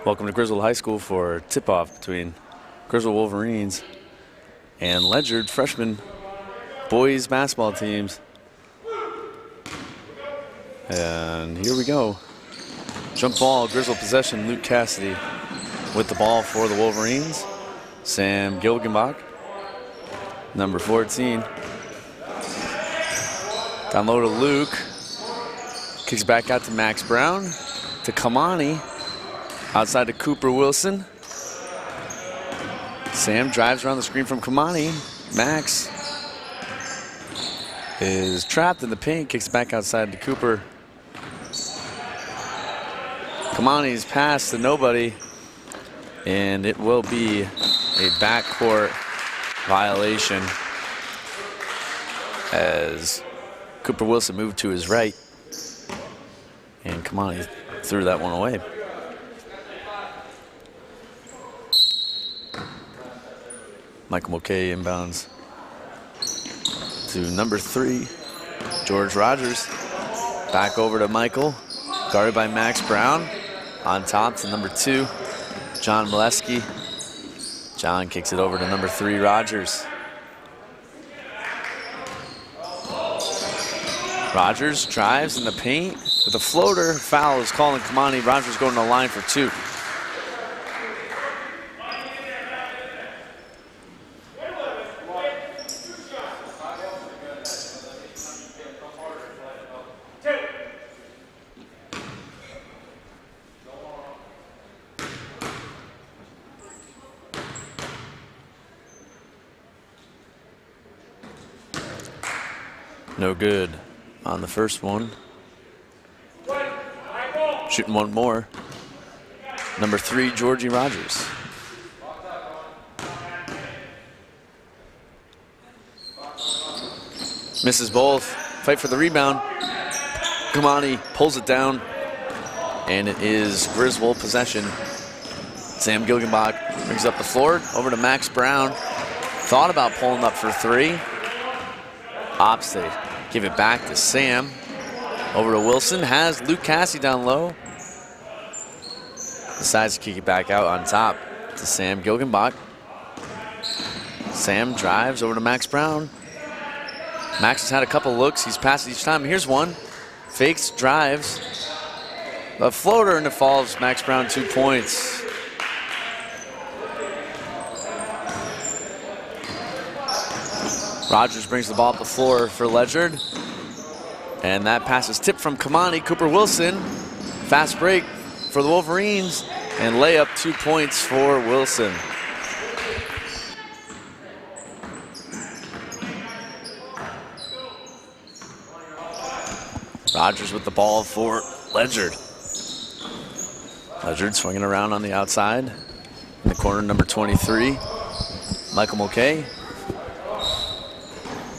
Welcome to Griswold High School for tip-off between Griswold Wolverines and Ledyard Freshman boys basketball teams. And here we go. Jump ball, Griswold possession, Luke Cassidy with the ball for the Wolverines. Sam Gilgenbach, number 14. Down low to Luke. Kicks back out to Max Brown, to Kamani. Outside to Cooper Wilson. Sam drives around the screen from Kamani. Max is trapped in the paint, kicks back outside to Cooper. Kamani's pass to nobody, and it will be a backcourt violation as Cooper Wilson moved to his right, and Kamani threw that one away. Michael Mulcahy inbounds to number 3, George Rogers. Back over to Michael, guarded by Max Brown. On top to number 2, John Molesky. John kicks it over to number 3, Rogers. Rogers drives in the paint with a floater. Foul is calling Kamani. Rogers going to the line for 2. No good on the first one. Shooting one more. Number 3, Georgie Rogers. Misses both. Fight for the rebound. Kamani pulls it down, and it is Griswold possession. Sam Gilgenbach brings up the floor, over to Max Brown. Thought about pulling up for 3. Opts to give it back to Sam. Over to Wilson, has Luke Cassidy down low. Decides to kick it back out on top to Sam Gilgenbach. Sam drives over to Max Brown. Max has had a couple looks, he's passed each time. Here's one, fakes, drives. A floater, and it falls. Max Brown 2 points. Rogers brings the ball up the floor for Ledyard. And that pass is tipped from Kamani. Cooper Wilson, fast break for the Wolverines, and layup 2 points for Wilson. Rogers with the ball for Ledyard. Ledyard swinging around on the outside. In the corner, number 23, Michael Mulcahy.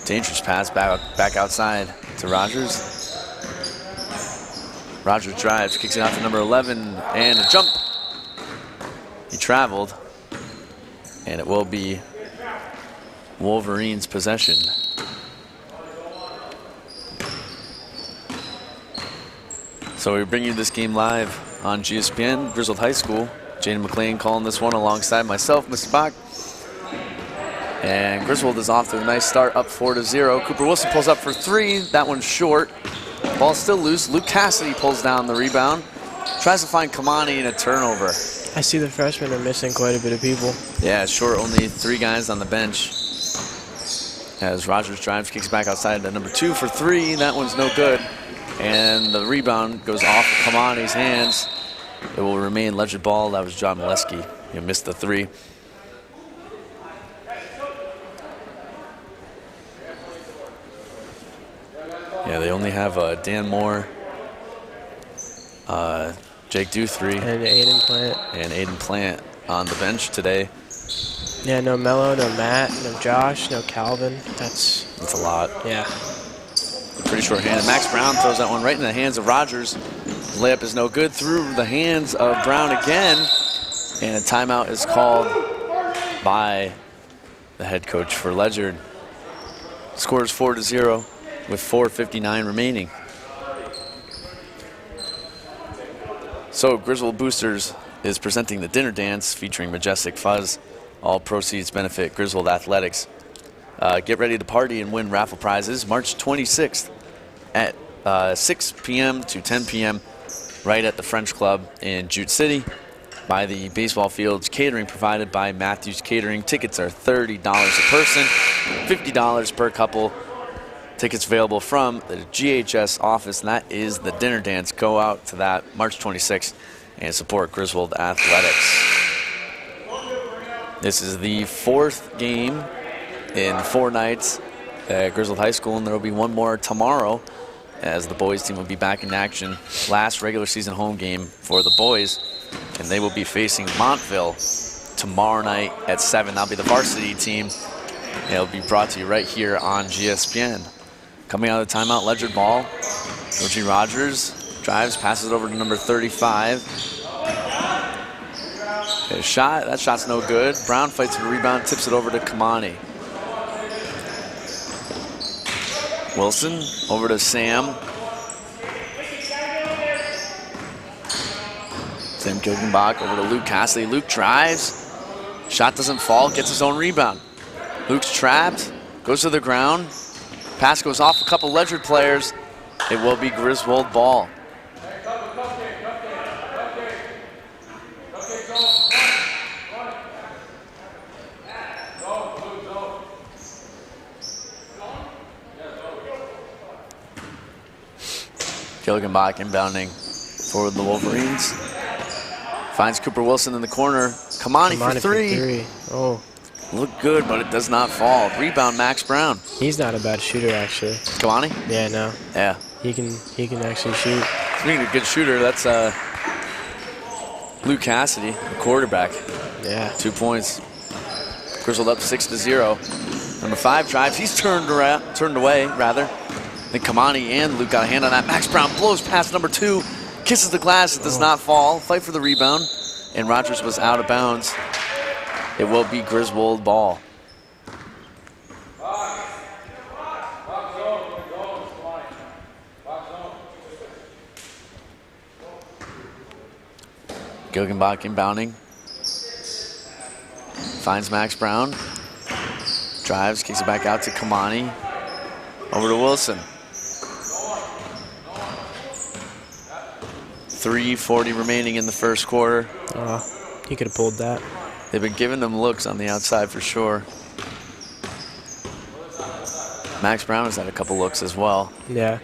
Dangerous pass back outside to Rogers. Rogers drives, kicks it out to number 11, and a jump. He traveled, and it will be Wolverines' possession. So we bring you this game live on GSPN, Griswold High School. Jaden McLean calling this one alongside myself, Mr. Bach. And Griswold is off to a nice start, up 4-0. Cooper Wilson pulls up for 3. That one's short. Ball's still loose. Luke Cassidy pulls down the rebound. Tries to find Kamani in a turnover. I see the freshmen are missing quite a bit of people. Yeah, short, only 3 guys on the bench. As Rogers drives, kicks back outside to number 2 for 3. That one's no good. And the rebound goes off of Kamani's hands. It will remain Ledyard ball. That was John Molesky. He missed the 3. Yeah, they only have Dan Moore, Jake Duthry, and Aiden Plant on the bench today. Yeah, no Mello, no Matt, no Josh, no Calvin. That's a lot. Yeah. Pretty short-handed. Max Brown throws that one right in the hands of Rogers. Layup is no good. Through the hands of Brown again, and a timeout is called by the head coach for Ledyard. Scores 4-0. with 4:59 remaining. So Griswold boosters is presenting the dinner dance featuring Majestic Fuzz. All proceeds benefit Griswold Athletics. Get ready to party and win raffle prizes March 26th at 6 p.m. to 10 p.m. right at the French Club in Jute City by the baseball fields. Catering provided by Matthews Catering. Tickets are $30 a person, $50 per couple. Tickets available from the GHS office, and that is the dinner dance. Go out to that March 26th and support Griswold Athletics. This is the 4th game in 4 nights at Griswold High School, and there will be one more tomorrow as the boys team will be back in action. Last regular season home game for the boys, and they will be facing Montville tomorrow night at 7. That'll be the varsity team. It'll be brought to you right here on GSPN. Coming out of the timeout, Ledyard ball. Georgie Rogers drives, passes it over to number 35. A shot, that shot's no good. Brown fights for the rebound, tips it over to Kamani. Wilson over to Sam. Sam Gilgenbach over to Luke Cassidy. Luke drives, shot doesn't fall, gets his own rebound. Luke's trapped, goes to the ground. Pass goes off a couple Ledyard players. It will be Griswold ball. Gilgenbach inbounding for the Wolverines. Finds Cooper Wilson in the corner. Kamani for three. Oh. Looked good, but it does not fall. Rebound, Max Brown. He's not a bad shooter, actually. Kamani? Yeah, no. Yeah. He can actually shoot. Speaking of good shooter, that's Luke Cassidy, the quarterback. Yeah. 2 points. Griswold up 6-0. Number 5 drives. He's turned away. Then Kamani and Luke got a hand on that. Max Brown blows past number 2. Kisses the glass. It does not fall. Fight for the rebound. And Rogers was out of bounds. It will be Griswold ball. Gilgenbach inbounding. Finds Max Brown. Drives, kicks it back out to Kamani. Over to Wilson. 3:40 remaining in the first quarter. He could have pulled that. They've been giving them looks on the outside for sure. Max Brown has had a couple looks as well. Yeah.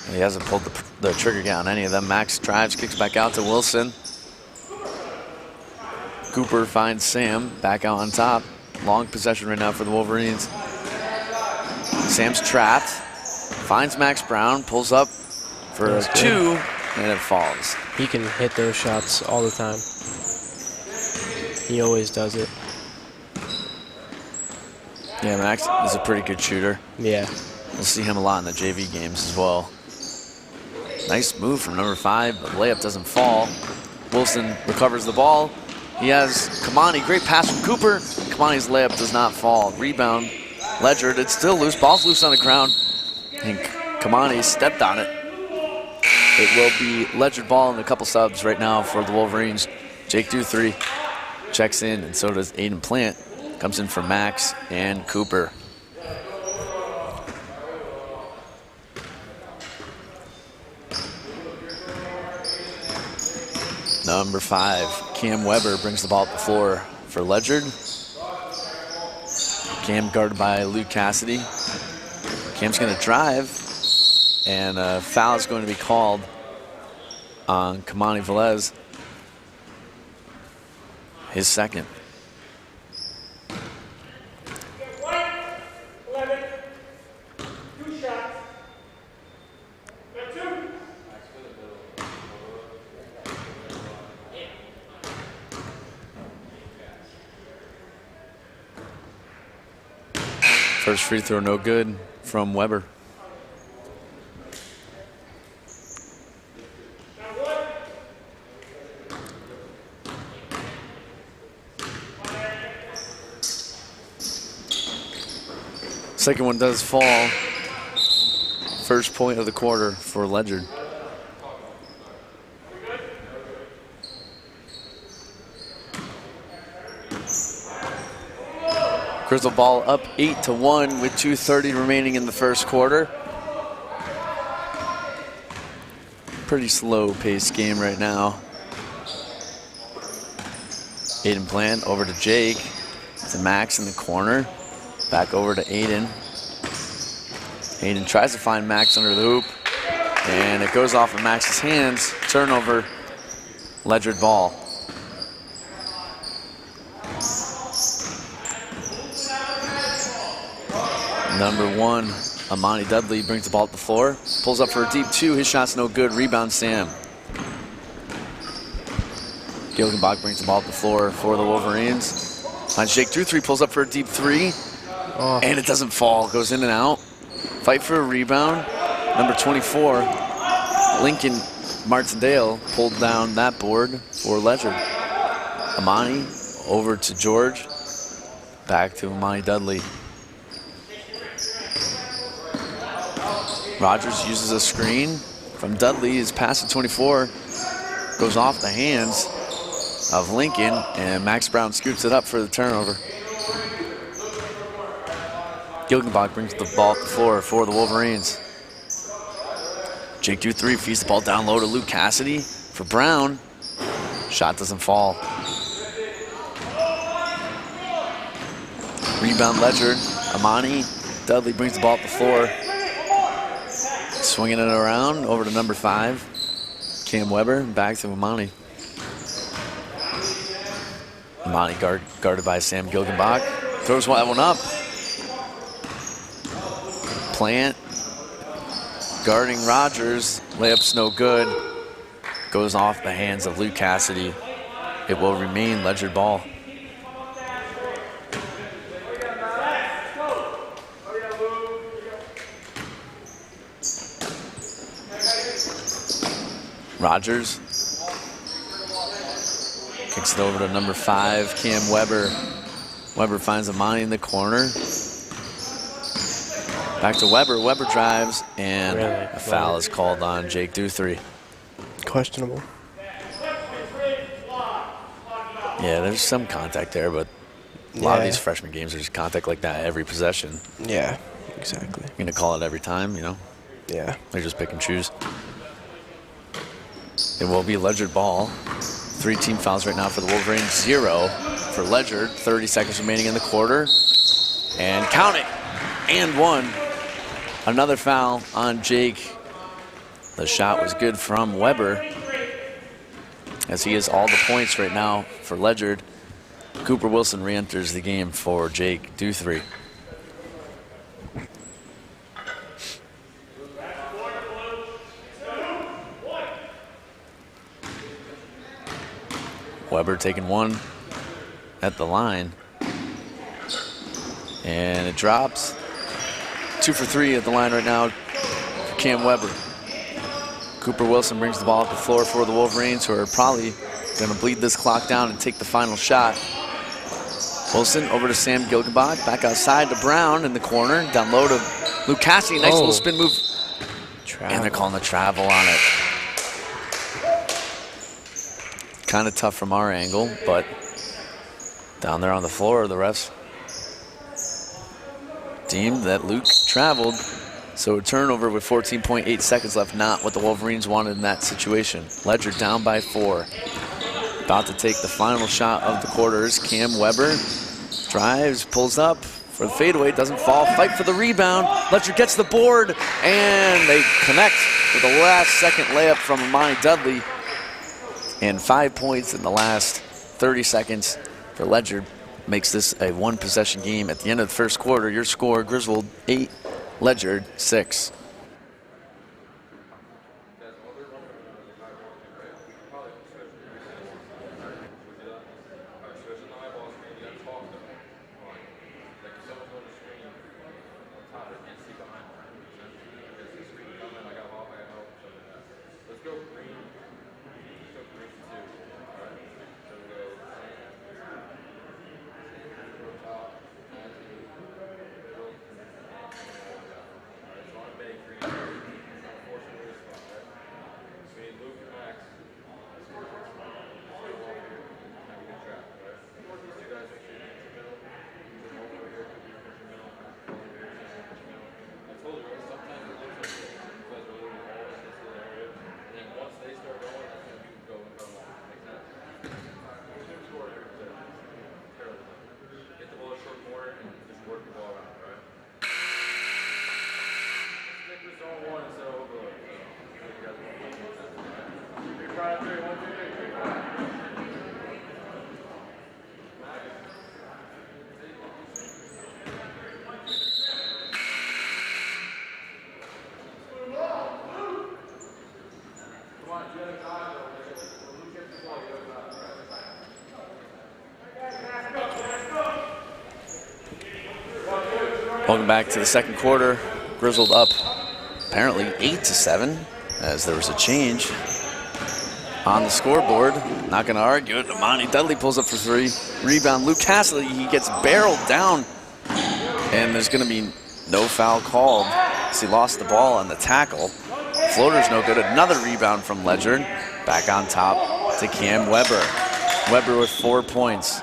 He hasn't pulled the trigger yet on any of them. Max drives, kicks back out to Wilson. Cooper finds Sam back out on top. Long possession right now for the Wolverines. Sam's trapped. Finds Max Brown, pulls up for a 2, and it falls. He can hit those shots all the time. He always does it. Yeah, Max is a pretty good shooter. Yeah. We'll see him a lot in the JV games as well. Nice move from number 5, but the layup doesn't fall. Wilson recovers the ball. He has Kamani, great pass from Cooper. Kamani's layup does not fall. Rebound, Ledyard, it's still loose. Ball's loose on the ground. And Kamani stepped on it. It will be Ledyard ball and a couple subs right now for the Wolverines. Jake Duthry checks in, and so does Aiden Plant. Comes in for Max and Cooper. Number 5, Cam Weber brings the ball up the floor for Ledyard. Cam guarded by Luke Cassidy. Cam's going to drive, and a foul is going to be called on Kamani Velez. His second. First free throw no good from Weber. Second one does fall. First point of the quarter for Ledyard. Griswold ball up 8-1 with 2:30 remaining in the first quarter. Pretty slow-paced game right now. Aiden Plant over to Jake. To Max in the corner. Back over to Aiden. Aiden tries to find Max under the hoop. And it goes off of Max's hands. Turnover. Ledyard ball. Number 1, Amani Dudley brings the ball up the floor. Pulls up for a deep 2. His shot's no good. Rebound Sam. Gilgenbach brings the ball up the floor for the Wolverines. Finds Jake through 3. Pulls up for a deep 3. Oh. And it doesn't fall. Goes in and out. Fight for a rebound. Number 24, Lincoln Martindale pulled down that board for Ledyard. Amani over to George. Back to Amani Dudley. Rogers uses a screen from Dudley. His pass to 24 goes off the hands of Lincoln, and Max Brown scoops it up for the turnover. Gilgenbach brings the ball up the floor for the Wolverines. Jake 2-3 feeds the ball down low to Luke Cassidy for Brown. Shot doesn't fall. Rebound Ledyard. Amani Dudley brings the ball up the floor. Swinging it around over to number 5, Cam Weber. Back to Amani. Amani guarded by Sam Gilgenbach. Throws that one up. Plant guarding Rogers. Layup's no good. Goes off the hands of Luke Cassidy. It will remain Ledyard ball. Rogers kicks it over to number 5, Cam Weber. Weber finds Amani in the corner. Back to Weber. Weber drives, and a foul is called on Jake 2-3. Questionable. Yeah, there's some contact there, but a lot of these freshman games, there's contact like that every possession. Yeah, exactly. You're going to call it every time, you know? Yeah. They just pick and choose. It will be Ledyard ball. 3 team fouls right now for the Wolverines, 0 for Ledyard. 30 seconds remaining in the quarter. And count it. And 1. Another foul on Jake. The shot was good from Weber, as he has all the points right now for Ledyard. Cooper Wilson re-enters the game for Jake 2-3. Weber taking 1 at the line. And it drops. 2 for 3 at the line right now for Cam Weber. Cooper Wilson brings the ball up the floor for the Wolverines, who are probably going to bleed this clock down and take the final shot. Wilson over to Sam Gilgenbach. Back outside to Brown in the corner. Down low to Luke Cassidy. Nice little spin move. Travel. And they're calling the travel on it. Kind of tough from our angle, but down there on the floor, the refs deemed that Luke traveled. So a turnover with 14.8 seconds left, not what the Wolverines wanted in that situation. Ledyard down by 4. About to take the final shot of the quarters. Cam Weber drives, pulls up for the fadeaway, doesn't fall. Fight for the rebound. Ledyard gets the board, and they connect with a last-second layup from Amani Dudley. And 5 points in the last 30 seconds for Ledyard makes this a 1-possession game at the end of the first quarter. Your score, Griswold 8, Ledyard 6. Welcome back to the second quarter. Griswold up apparently 8-7 as there was a change on the scoreboard. Not going to argue it. Amani Dudley pulls up for three. Rebound, Luke Cassidy, he gets barreled down. And there's going to be no foul called as he lost the ball on the tackle. Floater's no good. Another rebound from Ledyard. Back on top to Cam Weber. Weber with 4 points.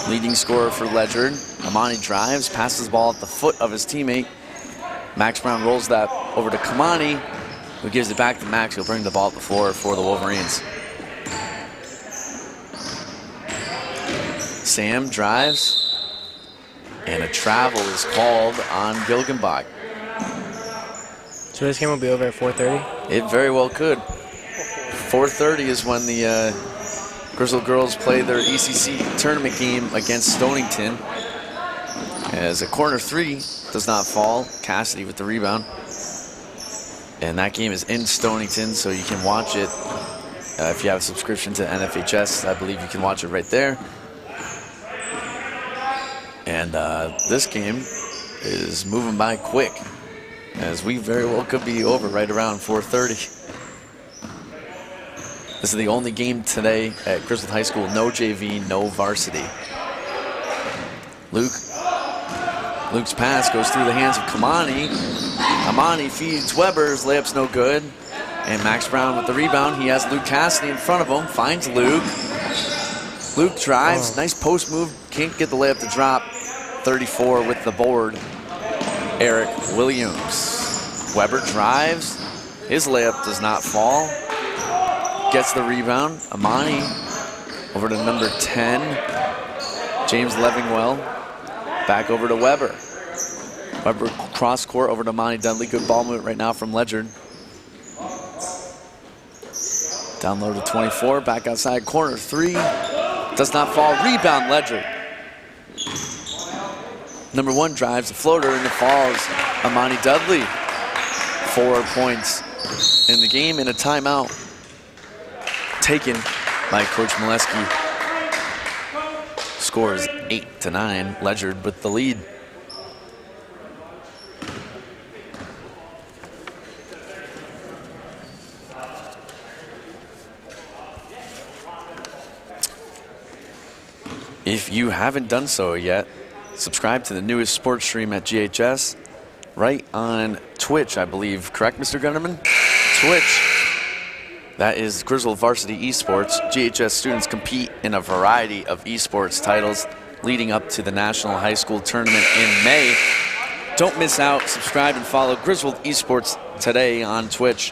Leading scorer for Ledyard. Amani drives, passes the ball at the foot of his teammate. Max Brown rolls that over to Kamani, who gives it back to Max. He'll bring the ball up the floor for the Wolverines. Sam drives, and a travel is called on Gilgenbach. So this game will be over at 4:30? It very well could. 4:30 is when the Griswold girls play their ECC tournament game against Stonington. As a corner three does not fall. Cassidy with the rebound. And that game is in Stonington, so you can watch it. If you have a subscription to NFHS, I believe you can watch it right there. And this game is moving by quick, as we very well could be over right around 4:30. This is the only game today at Griswold High School. No JV, no varsity. Luke's pass goes through the hands of Kamani. Amani feeds Weber's layup's no good. And Max Brown with the rebound. He has Luke Cassidy in front of him. Finds Luke. Luke drives. Nice post move. Can't get the layup to drop. 34 with the board. Eric Williams. Weber drives. His layup does not fall. Gets the rebound. Amani over to number 10. James Levingwell. Back over to Weber. Weber cross court over to Amani Dudley. Good ball movement right now from Ledyard. Down low to 24. Back outside corner three. Does not fall. Rebound Ledyard. Number 1 drives the floater and it falls. Amani Dudley. 4 points in the game and a timeout taken by Coach Molesky. Score is 8-9. Ledyard with the lead. If you haven't done so yet, subscribe to the newest sports stream at GHS, right on Twitch, I believe. Correct, Mr. Gunnerman? Twitch. That is Griswold Varsity Esports. GHS students compete in a variety of esports titles leading up to the National High School Tournament in May. Don't miss out. Subscribe and follow Griswold Esports today on Twitch.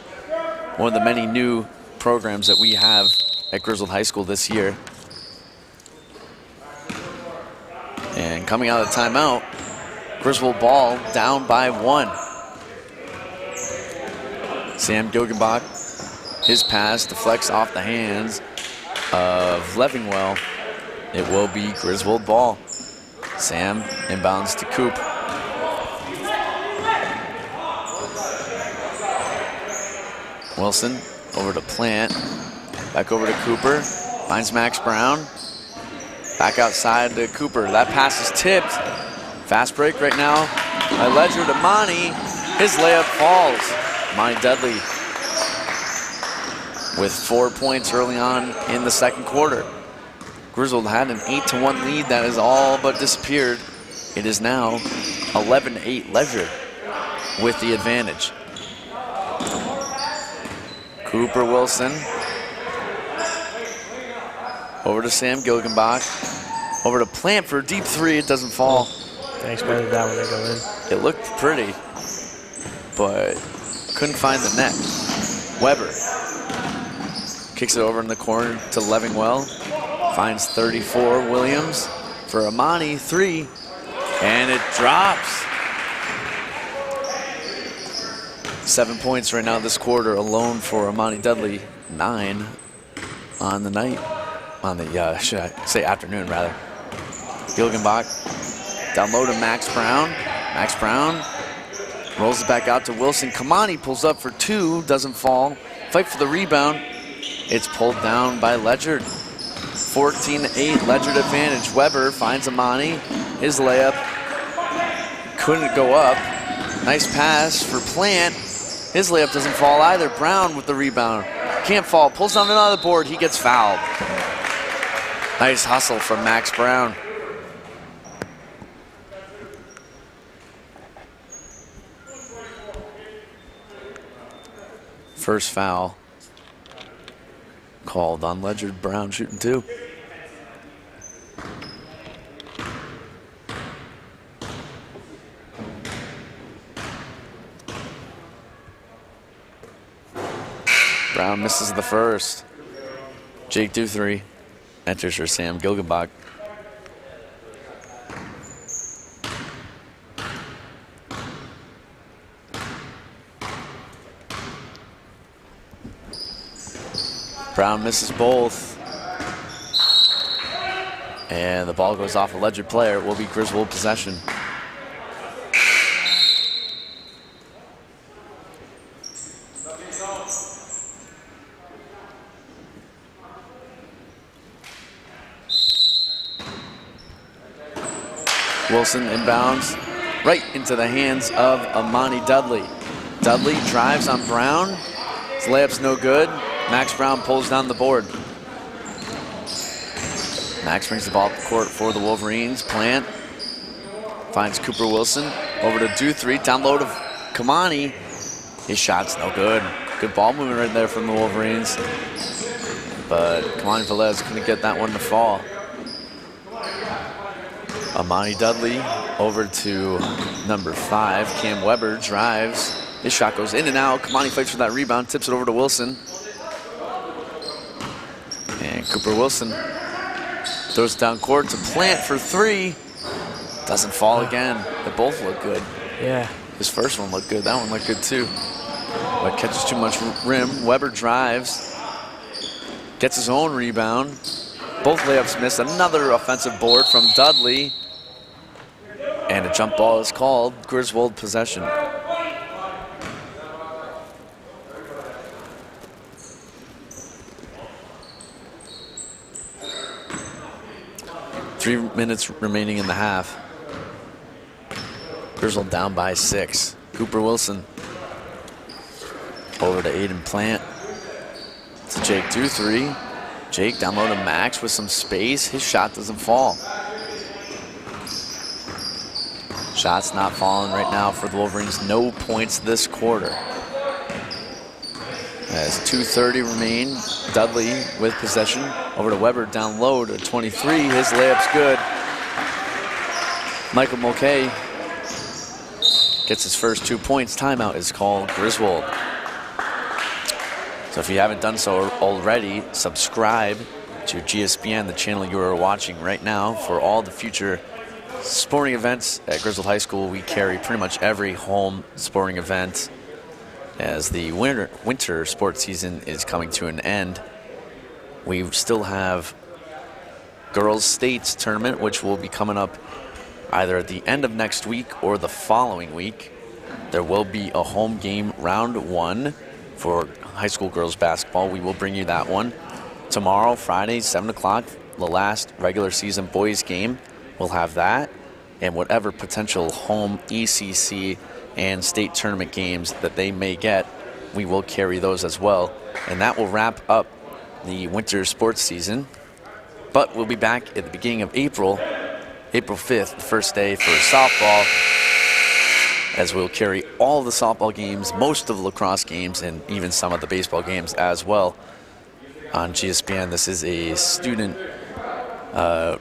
One of the many new programs that we have at Griswold High School this year. And coming out of the timeout, Griswold ball down by 1. Sam Gilgenbach, his pass deflects off the hands of Levingwell. It will be Griswold ball. Sam inbounds to Coop. Wilson over to Plant. Back over to Cooper. Finds Max Brown. Back outside to Cooper. That pass is tipped. Fast break right now by Ledyard. Amani. His layup falls. Amani Dudley with 4 points early on in the second quarter. Griswold had an 8-1 lead that has all but disappeared. It is now 11-8 Ledyard with the advantage. Cooper Wilson. Over to Sam Gilgenbach. Over to Plant for a deep three. It doesn't fall. I expected that one to go in. It looked pretty, but couldn't find the net. Weber kicks it over in the corner to Levingwell. Finds 34 Williams for Amani. 3. And it drops. 7 points right now this quarter alone for Amani Dudley. 9 on the night. On the, should I say afternoon, rather. Gilgenbach down low to Max Brown. Max Brown rolls it back out to Wilson. Kamani pulls up for 2, doesn't fall. Fight for the rebound. It's pulled down by Ledyard. 14-8, Ledyard advantage. Weber finds Amani. His layup couldn't go up. Nice pass for Plant. His layup doesn't fall either. Brown with the rebound. Can't fall, pulls down another board, he gets fouled. Nice hustle from Max Brown. First foul called on Ledyard. Brown shooting 2. Brown misses the first. Jake Duthry enters for Sam Gilgenbach. Brown misses both. And the ball goes off a Ledyard player. It will be Griswold possession. Wilson inbounds right into the hands of Amani Dudley. Dudley drives on Brown. His layup's no good. Max Brown pulls down the board. Max brings the ball up the court for the Wolverines. Plant finds Cooper Wilson. Over to Duthry. Down low to Kamani. His shot's no good. Good ball movement right there from the Wolverines. But Kamani Velez couldn't get that one to fall. Amani Dudley over to number 5. Cam Weber drives. His shot goes in and out. Kamani fights for that rebound. Tips it over to Wilson. And Cooper Wilson throws it down court to Plant for 3. Doesn't fall again. They both look good. Yeah. His first one looked good. That one looked good too. But catches too much rim. Weber drives. Gets his own rebound. Both layups missed. Another offensive board from Dudley. And a jump ball is called. Griswold possession. Three minutes remaining in the half. Griswold down by 6. Cooper Wilson over to Aiden Plant. To Jake Duthry. Jake down low to Max with some space. His shot doesn't fall. Shots not falling right now for the Wolverines. No points this quarter. As 2:30 remain, Dudley with possession. Over to Weber down low to 23. His layup's good. Michael Mulcahy gets his first 2 points. Timeout is called. Griswold. So if you haven't done so already, subscribe to GSBN, the channel you are watching right now, for all the future sporting events at Griswold High School. We carry pretty much every home sporting event as the winter sports season is coming to an end. We still have girls' states tournament, which will be coming up either at the end of next week or the following week. There will be a home game round 1 for high school girls basketball. We will bring you that one. Tomorrow, Friday, 7 o'clock, the last regular season boys game. We'll have that, and whatever potential home ECC and state tournament games that they may get, we will carry those as well. And that will wrap up the winter sports season. But we'll be back at the beginning of April, April 5th, the first day for softball, as we'll carry all the softball games, most of the lacrosse games, and even some of the baseball games as well on GSBN. This is a student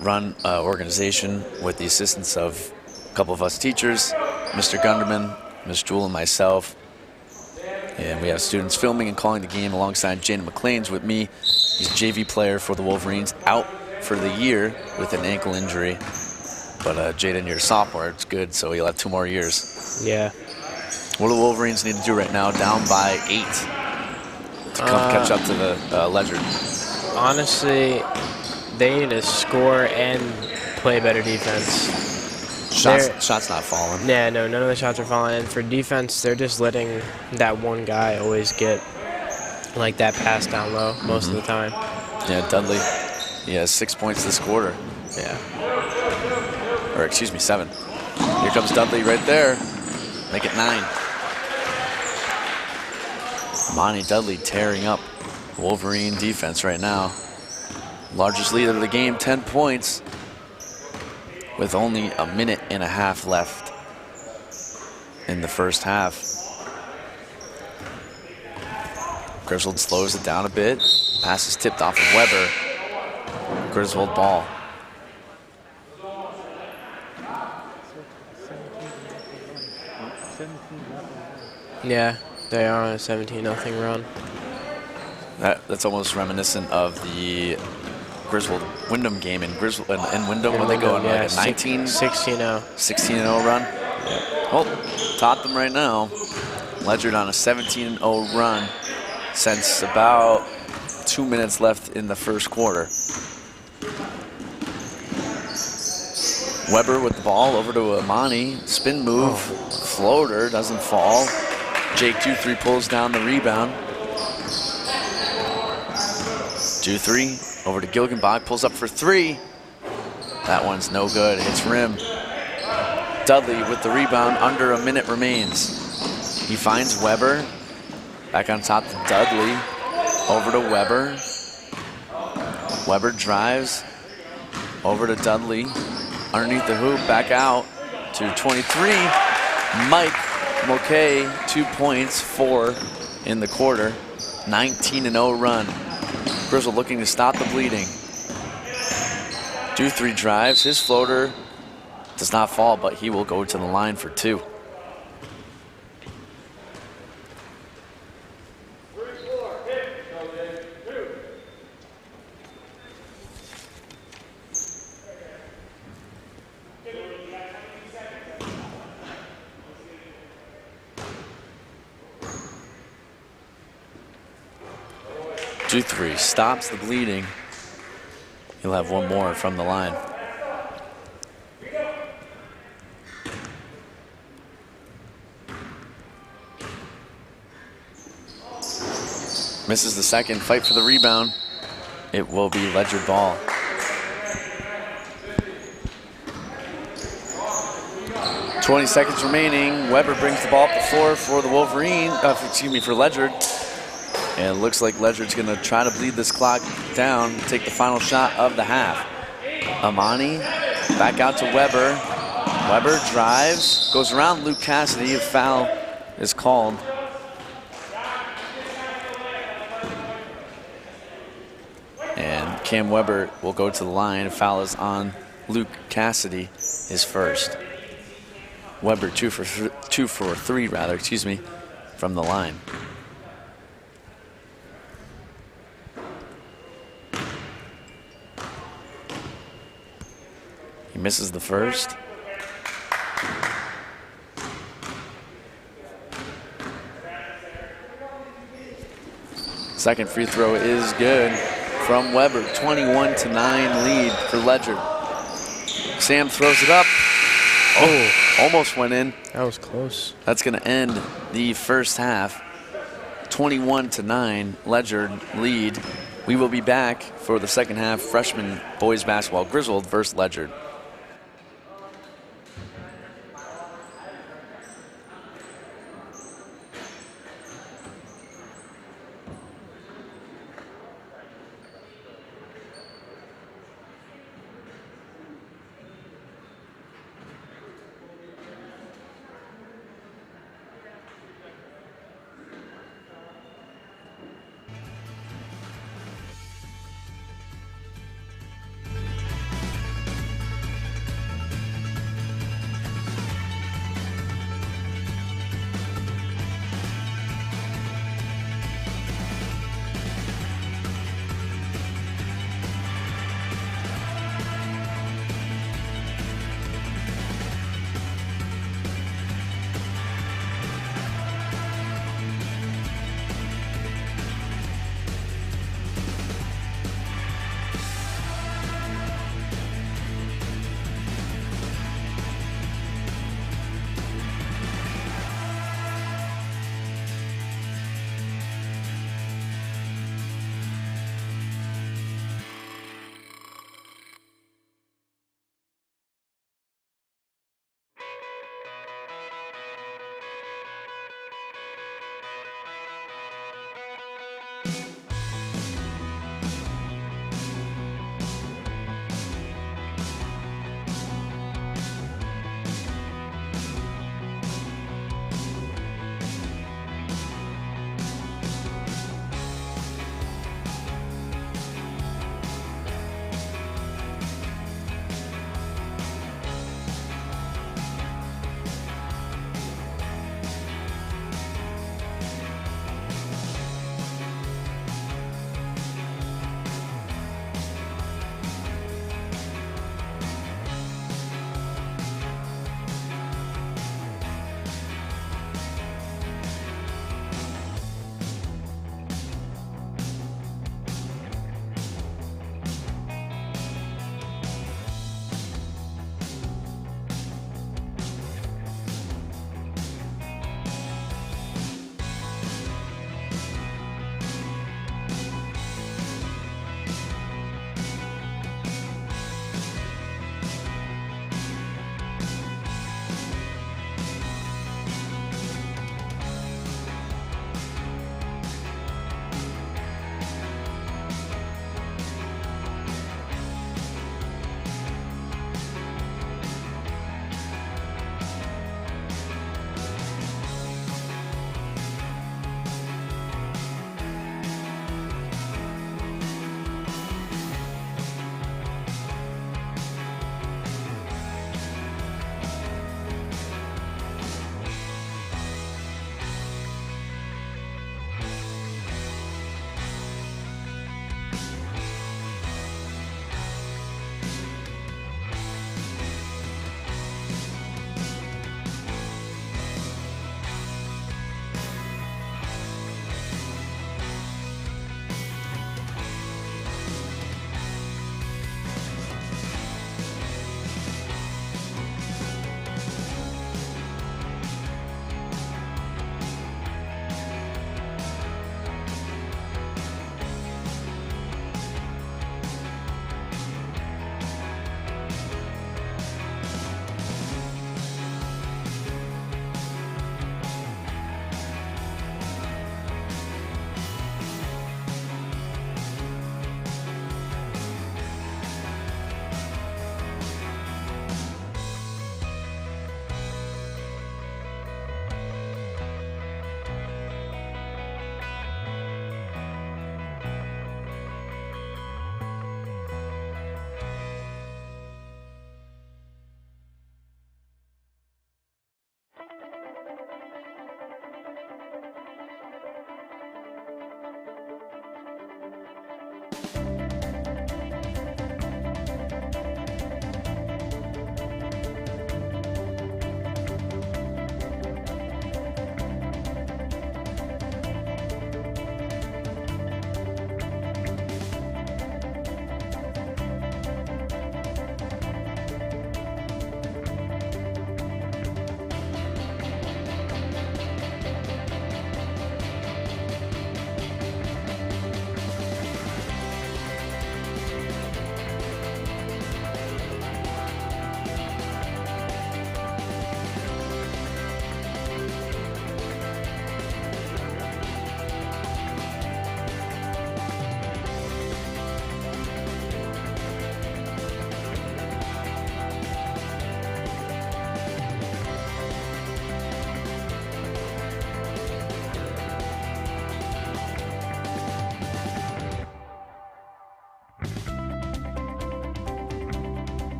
run organization with the assistance of a couple of us teachers, Mr. Gunderman, Ms. Jewell, and myself. And we have students filming and calling the game alongside Jaden McLean's with me. He's a JV player for the Wolverines, out for the year with an ankle injury. But Jaden, you're a sophomore, it's good, so he'll have 2 more years. Yeah. What do the Wolverines need to do right now, down by 8, to catch up to the Ledyard? Honestly, they need to score and play better defense. Shots not falling. Yeah, no, none of the shots are falling. And for defense, they're just letting that one guy always get like that pass down low most of the time. Yeah, Dudley, he has 6 points this quarter. Yeah. Or excuse me, 7. Here comes Dudley right there. Make it 9. Monty Dudley tearing up Wolverine defense right now. Largest lead of the game, 10 points, with only a minute and a half left in the first half. Griswold slows it down a bit. Pass is tipped off of Weber. Griswold ball. Yeah, they are on a 17-0 run. That's almost reminiscent of the Griswold Wyndham game in Griswold and Wyndham when they go on like a 16-0. 16-0 run. Yeah. Oh, taught them right now. Ledyard on a 17-0 run since about 2 minutes left in the first quarter. Weber with the ball over to Amani. Spin move, floater, doesn't fall. Jake 2-3 pulls down the rebound. 2-3 over to Gilgenbach, pulls up for 3. That one's no good, hits rim. Dudley with the rebound, under a minute remains. He finds Weber, back on top to Dudley, over to Weber. Weber drives, over to Dudley, underneath the hoop, back out to 23. Mike Mulcahy, 2 points, 4 in the quarter, 19-0 run. Griswold looking to stop the bleeding. 2-3 drives, his floater does not fall, but he will go to the line for 2. Three stops the bleeding. He'll have one more from the line. Misses the second, fight for the rebound. It will be Ledyard ball. .20 seconds remaining. Weber brings the ball up the floor for the Wolverine, for Ledyard. And it looks like Ledyard's gonna try to bleed this clock down, take the final shot of the half. Amani, back out to Weber. Weber drives, goes around Luke Cassidy, a foul is called. And Cam Weber will go to the line, foul is on Luke Cassidy, his first. Weber 2 for 3 rather, excuse me, from the line. He misses the first. Second free throw is good from Weber. 21-9 lead for Ledyard. Sam throws it up. Oh, almost went in. That was close. That's going to end the first half. 21-9, Ledyard lead. We will be back for the second half. Freshman boys basketball, Griswold versus Ledyard.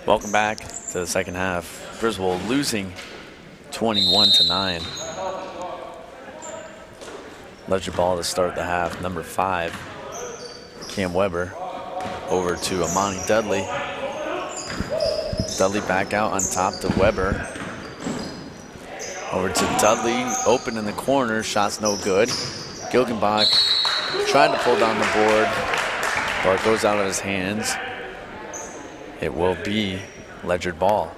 Welcome back to the second half. Griswold losing 21-9. Ledyard ball to start the half. Number 5, Cam Weber, over to Amani Dudley. Dudley back out on top to Weber. Over to Dudley, open in the corner, shot's no good. Gilgenbach tried to pull down the board, but it goes out of his hands. It will be Ledyard ball.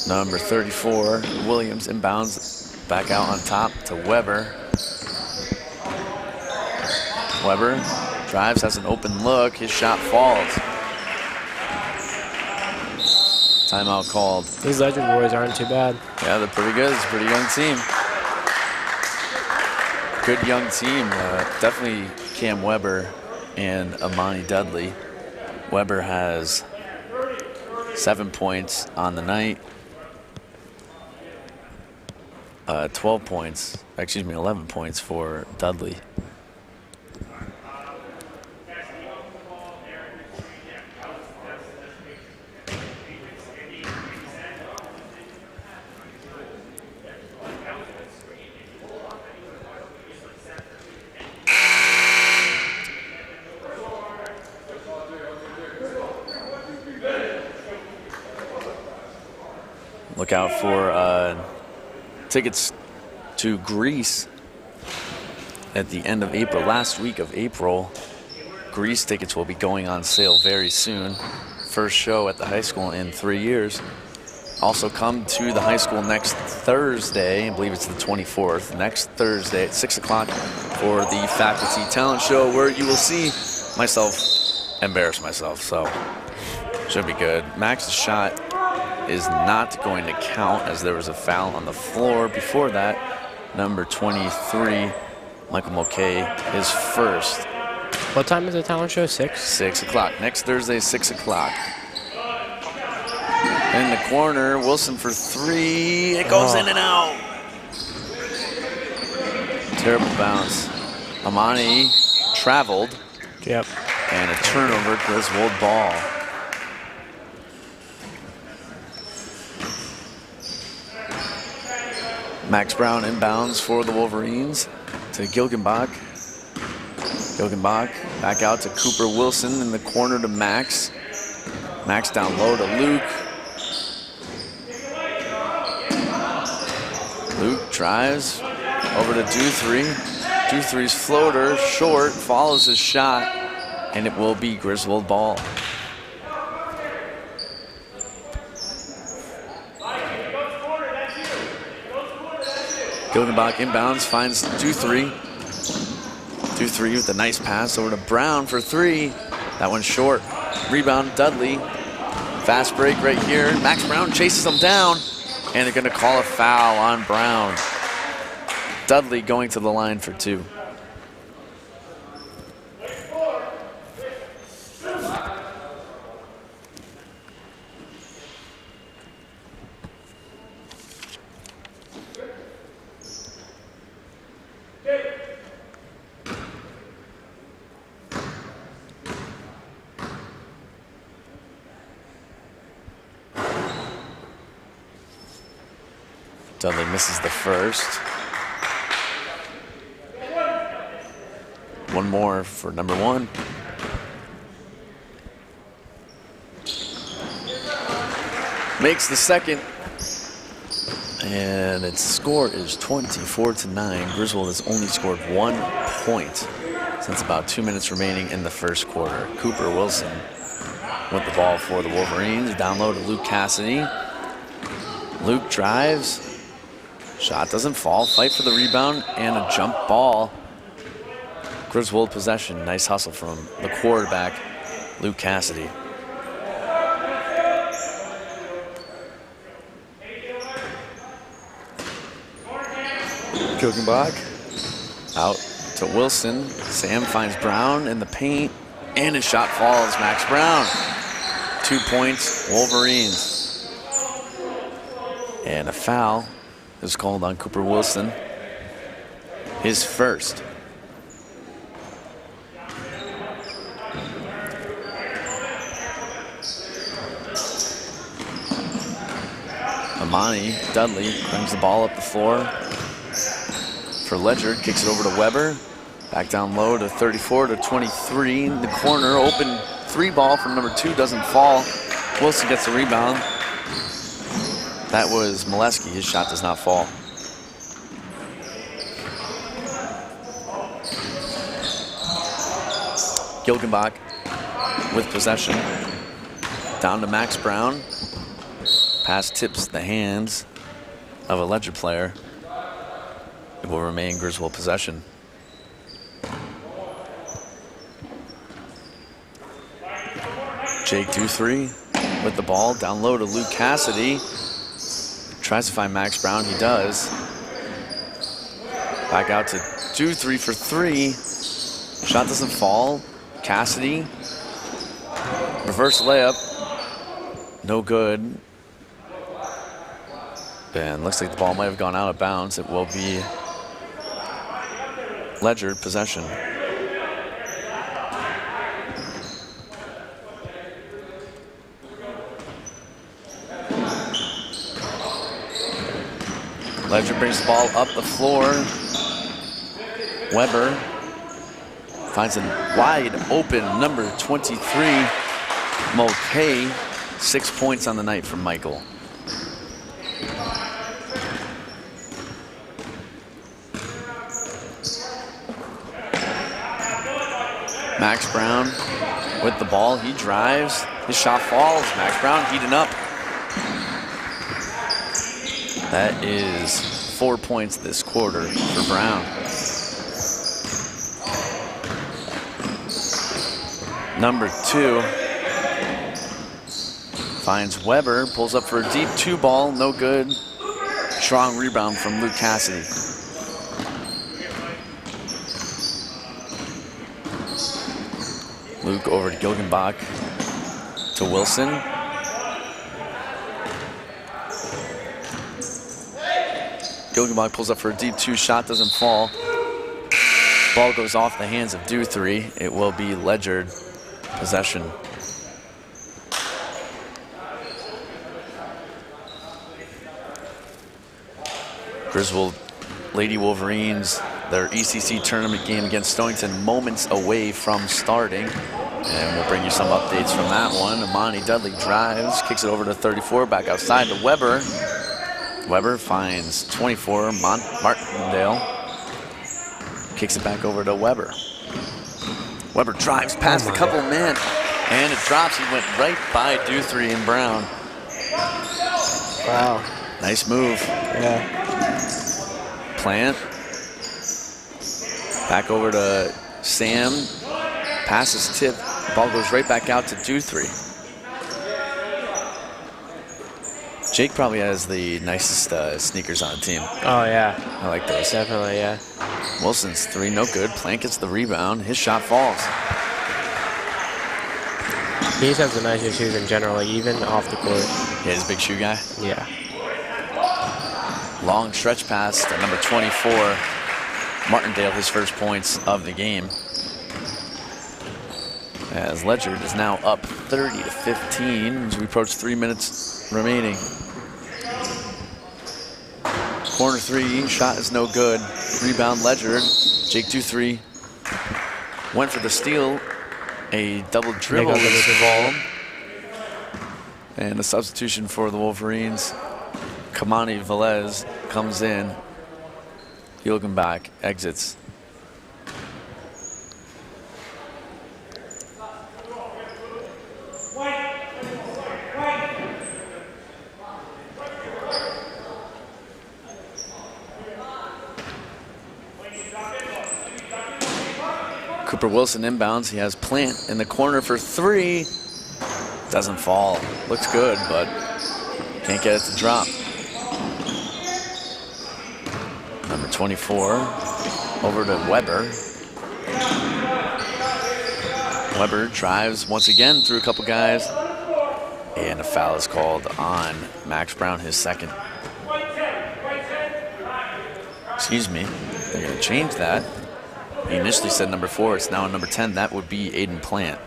Number 34, Williams inbounds, back out on top to Weber. Weber drives, has an open look, his shot falls. Timeout called. These Ledyard boys aren't too bad. Yeah, they're pretty good. It's a pretty young team. Good young team. Definitely Cam Weber and Amani Dudley. Weber has 7 points on the night. 11 points for Dudley. Look out for tickets to Greece at the end of April. Last week of April, Greece tickets will be going on sale very soon. First show at the high school in 3 years. Also come to the high school next Thursday, I believe it's the 24th, next Thursday at 6 o'clock for the faculty talent show, where you will see myself embarrass myself, so should be good. Max's shot is not going to count as there was a foul on the floor. Before that, number 23, Michael Mulcahy, his first. What time is the talent show? 6? 6 o'clock. Next Thursday, 6 o'clock. In the corner, Wilson for 3. It goes in and out. Terrible bounce. Amani traveled. Yep. And a turnover, Griswold ball. Max Brown inbounds for the Wolverines to Gilgenbach. Gilgenbach back out to Cooper Wilson in the corner to Max. Max down low to Luke. Luke drives over to Duthry. Duthry's floater short, follows his shot, and it will be Griswold ball. Gilgenbach inbounds, finds Duthry. Duthry with a nice pass over to Brown for 3. That one's short. Rebound, Dudley. Fast break right here. Max Brown chases him down, and they're gonna call a foul on Brown. Dudley going to the line for 2. Dudley misses the first. One more for number 1. Makes the second. And its score is 24-9. Griswold has only scored 1 point since about 2 minutes remaining in the first quarter. Cooper Wilson with the ball for the Wolverines. Down low to Luke Cassidy. Luke drives. Shot doesn't fall. Fight for the rebound and a jump ball. Griswold possession. Nice hustle from the quarterback, Luke Cassidy. Gilgenbach out to Wilson. Sam finds Brown in the paint, and his shot falls. Max Brown. 2 points, Wolverines. And a foul is called on Cooper Wilson. His first. Amani Dudley brings the ball up the floor for Ledyard, kicks it over to Weber. Back down low to 34 to 23 in the corner. Open 3 ball from number 2 doesn't fall. Wilson gets the rebound. That was Molesky. His shot does not fall. Gilgenbach with possession. Down to Max Brown. Pass tips the hands of a Ledyard player. It will remain Griswold possession. Jake Duthry with the ball. Down low to Luke Cassidy. Tries to find Max Brown. He does. Back out to Duthry for 3. Shot doesn't fall. Cassidy. Reverse layup. No good. And looks like the ball might have gone out of bounds. It will be Ledyard possession. Ledyard brings the ball up the floor. Weber finds a wide open number 23, Mulcahy. 6 points on the night from Michael. Max Brown with the ball. He drives. His shot falls. Max Brown heating up. That is 4 points this quarter for Brown. Number 2 finds Weber, pulls up for a deep 2 ball, no good. Strong rebound from Luke Cassidy. Luke over to Gilgenbach, to Wilson. Gilgenbach pulls up for a deep 2 shot, doesn't fall. Ball goes off the hands of Duthry. It will be Ledyard possession. Griswold Lady Wolverines, their ECC tournament game against Stonington, moments away from starting. And we'll bring you some updates from that one. Amani Dudley drives, kicks it over to 34, back outside to Weber. Weber finds 24, Martindale. Kicks it back over to Weber. Weber drives past a couple men, and it drops. He went right by Duthry and Brown. Wow. Nice move. Yeah. Plant. Back over to Sam. Passes tip. Ball goes right back out to Duthry. Jake probably has the nicest sneakers on the team. Oh, yeah. I like those. Definitely, yeah. Wilson's 3, no good. Plant gets the rebound. His shot falls. He just has the nicest shoes in general, like even off the court. Yeah, he's a big shoe guy. Yeah. Long stretch pass to number 24. Martindale, his first points of the game. As Ledyard is now up 30 to 15 as we approach 3 minutes remaining. Corner 3, shot is no good. Rebound Ledyard. Jake Duthry went for the steal. A double dribble is involved. And a substitution for the Wolverines. Kamani Velez comes in. Gilgenbach exits. Cooper Wilson inbounds. He has Plant in the corner for 3. Doesn't fall. Looks good, but can't get it to drop. Number 24 over to Weber. Weber drives once again through a couple guys. And a foul is called on Max Brown, his second. Excuse me. They're going to change that. He initially said number 4. It's now on number 10. That would be Aiden Plant.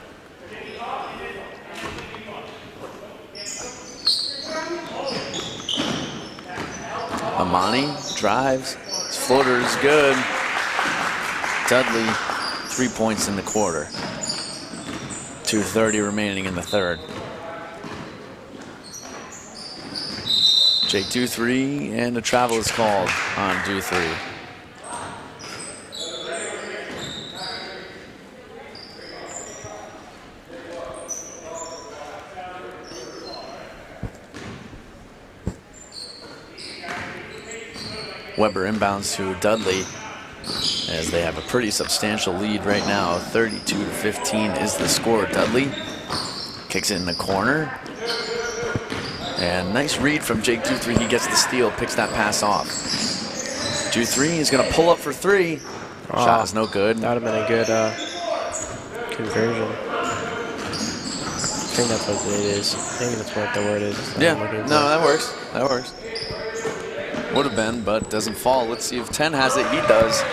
Amani drives. His floater is good. Dudley, 3 points in the quarter. 2:30 remaining in the third. Jake do three, and a travel is called on do three. Weber inbounds to Dudley as they have a pretty substantial lead right now. 32-15 is the score. Dudley kicks it in the corner. And nice read from Jake do-3. He gets the steal, picks that pass off. do-3 is going to pull up for three. Shot is no good. That would have been a good conversion. I think that's what it is. I think that's what the word is. Yeah, no, that works. That works. Would have been, but doesn't fall. Let's see if 10 has it. He does.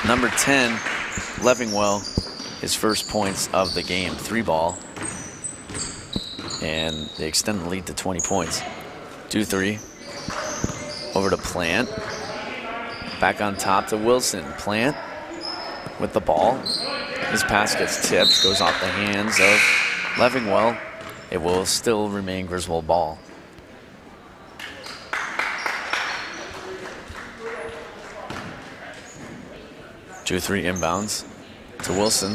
Number 10, Levingwell, his first points of the game. 3-ball. And they extend the lead to 20 points. do-3. Over to Plant. Back on top to Wilson. Plant with the ball. His pass gets tipped, goes off the hands of Levingwell. It will still remain Griswold ball. do-3 inbounds to Wilson.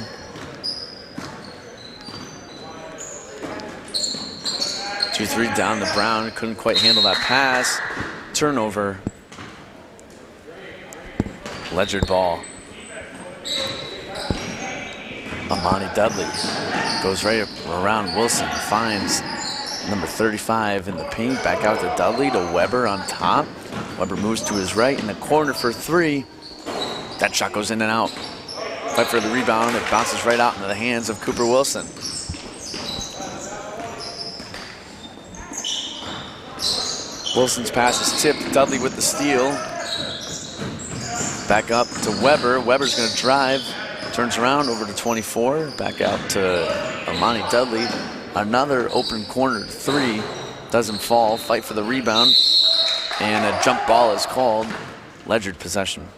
do-3 down to Brown, couldn't quite handle that pass. Turnover. Ledyard ball. Amani Dudley goes right around Wilson, finds number 35 in the paint, back out to Dudley, to Weber on top. Weber moves to his right in the corner for three. That shot goes in and out. Fight for the rebound, it bounces right out into the hands of Cooper Wilson. Wilson's pass is tipped, Dudley with the steal. Back up to Weber. Weber's going to drive. Turns around over to 24. Back out to Amani Dudley. Another open corner three. Doesn't fall. Fight for the rebound. And a jump ball is called. Ledyard possession.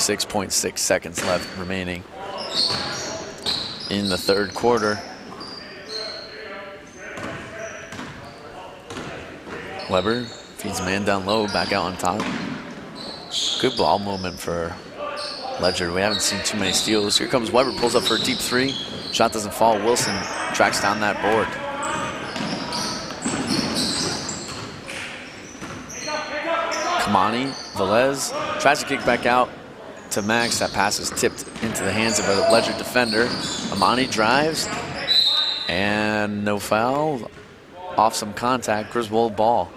.6 seconds left remaining in the third quarter. Weber feeds man down low, back out on top. Good ball movement for Ledyard. We haven't seen too many steals. Here comes Weber, pulls up for a deep three. Shot doesn't fall. Wilson tracks down that board. Kamani, Velez tries to kick back out to Max. That pass is tipped into the hands of a Ledyard defender. Amani drives, and no foul. Off some contact, Griswold ball.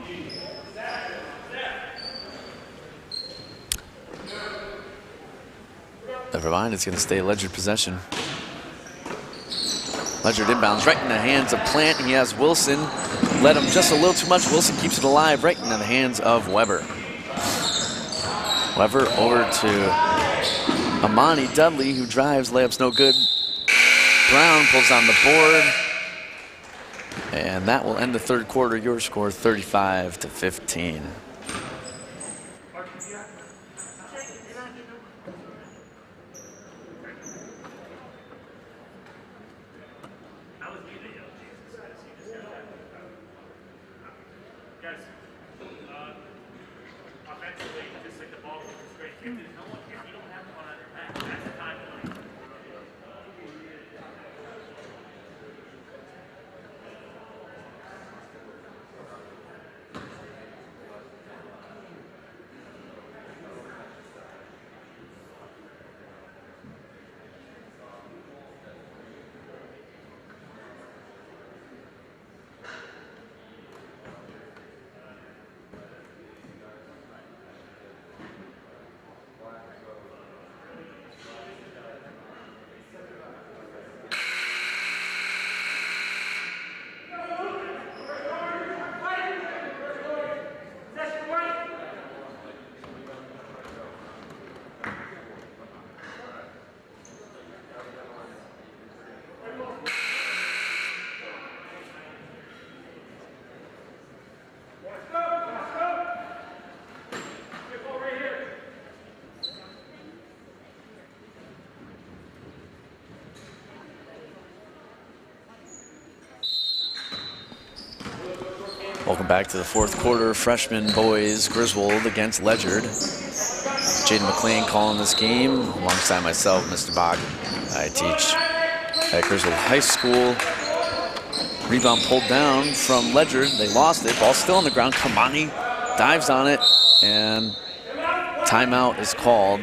Never mind, it's gonna stay Ledyard possession. Ledyard inbounds right in the hands of Plant. He has Wilson. Led him just a little too much. Wilson keeps it alive right into the hands of Weber. Weber over to Amani Dudley, who drives, layup's no good. Brown pulls on the board. And that will end the third quarter. Your score 35-15. Welcome back to the fourth quarter. Freshman boys, Griswold against Ledyard. Jaden McLean calling this game alongside myself, Mr. Bach. I teach at Griswold High School. Rebound pulled down from Ledyard. They lost it. Ball still on the ground. Kamani dives on it, and timeout is called